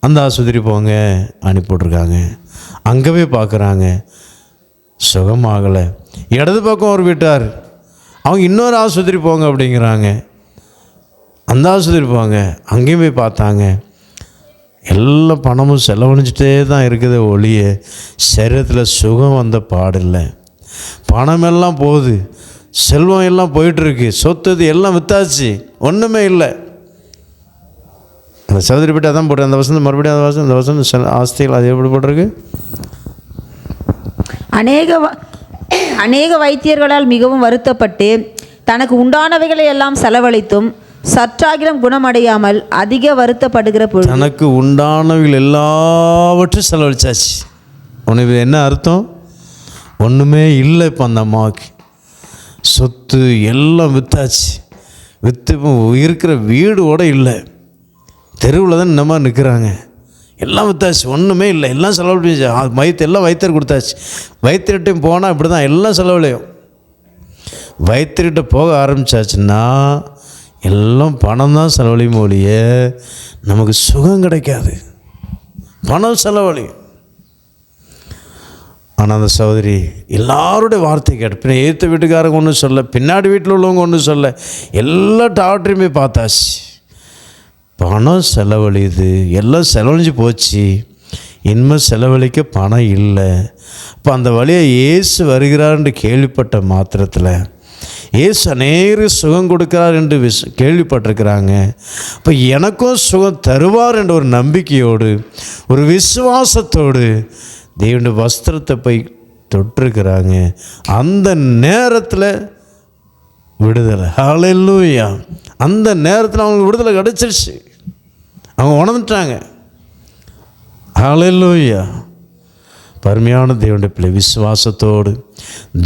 அந்த ஆஸ்பத்திரி போங்க அனுப்பிவிட்ருக்காங்க. அங்கே போய் பார்க்குறாங்க, சுகமாகலை. இடது பக்கம் ஒரு வீட்டார், அவங்க இன்னொரு ஆஸ்பத்திரி போங்க அப்படிங்கிறாங்க. அந்த ஆஸ்பத்திரி போங்க, அங்கேயும் போய் பார்த்தாங்க. எல்லா பணமும் செலவழிஞ்சிட்டே தான் இருக்குது ஒழிய சரீரத்தில் சுகம் வந்த பாடில்லை. பணமெல்லாம் போகுது, செல்வம் எல்லாம் போயிட்டுருக்கு, சொத்து எல்லாம் வித்தாச்சு, ஒன்றுமே இல்லை. அந்த சதுரி போய்ட்டு அதான் போட்டு அந்த வசனம் மறுபடியும் அந்த வசனம் ஆஸ்திகள் அது எப்படி போட்டிருக்கு? அநேக வைத்தியர்களால் மிகவும் வருத்தப்பட்டு தனக்கு உண்டானவைகளை எல்லாம் செலவழித்தும் சற்றாகிலும் குணமடையாமல் அதிக வருத்தப்படுகிற பொழுது, தனக்கு உண்டானவைகள் எல்லாவற்றையும் செலவழிச்சாச்சு. உனக்கு என்ன அர்த்தம்? ஒன்றுமே இல்லை. இப்போ அந்த அம்மாவுக்கு சொத்து எல்லாம் வித்தாச்சு, விற்று இப்போ இருக்கிற வீடோடு இல்லை, தெருவில் தான் இந்த மாதிரி நிற்கிறாங்க. எல்லாம் வித்தாச்சு, ஒன்றுமே இல்லை, எல்லாம் செலவழிச்சு எல்லாம் வைத்தியர் கொடுத்தாச்சு. வைத்தியர்கிட்டையும் போனால் இப்படி தான் எல்லாம் செலவழியும். வைத்தியர்கிட்ட போக ஆரம்பித்தாச்சுன்னா எல்லாம் பணம் தான் செலவழியும் ஒழிய நமக்கு சுகம் கிடைக்காது, பணம் செலவழியும். ஆனால் அந்த சகோதரி எல்லாருடைய வார்த்தை கேட்டு, ஏற்ற வீட்டுக்காரங்க ஒன்றும் சொல்ல, பின்னாடி வீட்டில் உள்ளவங்க ஒன்றும் சொல்ல, எல்லா டாக்டரையுமே பார்த்தாச்சு, பணம் செலவழியுது, எல்லாம் செலவழிஞ்சு போச்சு, இனிமேல் செலவழிக்க பணம் இல்லை. இப்போ அந்த வழியை இயேசு வருகிறார் கேள்விப்பட்ட மாத்திரத்தில், இயேசு அநேக சுகம் கொடுக்கிறார் என்று கேள்விப்பட்டிருக்கிறாங்க. இப்போ எனக்கும் சுகம் தருவார் என்ற ஒரு நம்பிக்கையோடு ஒரு விசுவாசத்தோடு தேவனுடைய வஸ்திரத்தை போய் தொட்டிருக்கிறாங்க. அந்த நேரத்தில் விடுதலை. ஹல்லேலூயா! அந்த நேரத்தில் அவங்களுக்கு விடுதலை கிடச்சிருச்சு, அவங்க உணர்ந்துட்டாங்க. ஹல்லேலூயா! பருமையான தேவனுடைய பிள்ளை, விசுவாசத்தோடு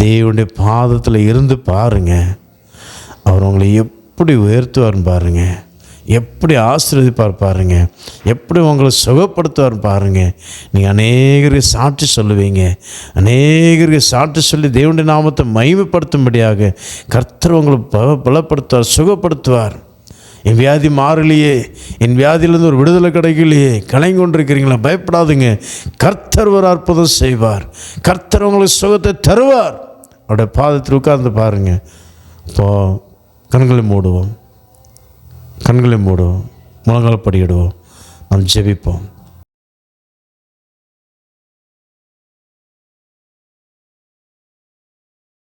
தேவனுடைய பாதத்தில் இருந்து பாருங்கள். அவர் உங்களை எப்படி உயர்த்துவார்னு பாருங்கள், எப்படி ஆசீர்வதிப்பார் பாருங்கள், எப்படி உங்களை சுகப்படுத்துவார் பாருங்கள். நீங்கள் அநேகருக்கு சாட்சி சொல்லுவீங்க. அநேகருக்கு சாட்சி சொல்லி தேவனுடைய நாமத்தை மகிமைப்படுத்தும்படியாக கர்த்தர் உங்களை பலப்படுத்துவார், சுகப்படுத்துவார். என் வியாதி மாறலையே, என் வியாதியிலேருந்து ஒரு விடுதலை கிடைக்கலையே, கலங்கி கொண்டிருக்கிறீங்களா? பயப்படாதுங்க, கர்த்தர் ஒரு அற்புதம் செய்வார். கர்த்தர் உங்களுக்கு சுகத்தை தருவார். அவருடைய பாதத்தில் உட்கார்ந்து பாருங்கள். இப்போது கண்களை மூடுவோம், முழங்கால் படியிடுவோம், நாம் ஜெபிப்போம்.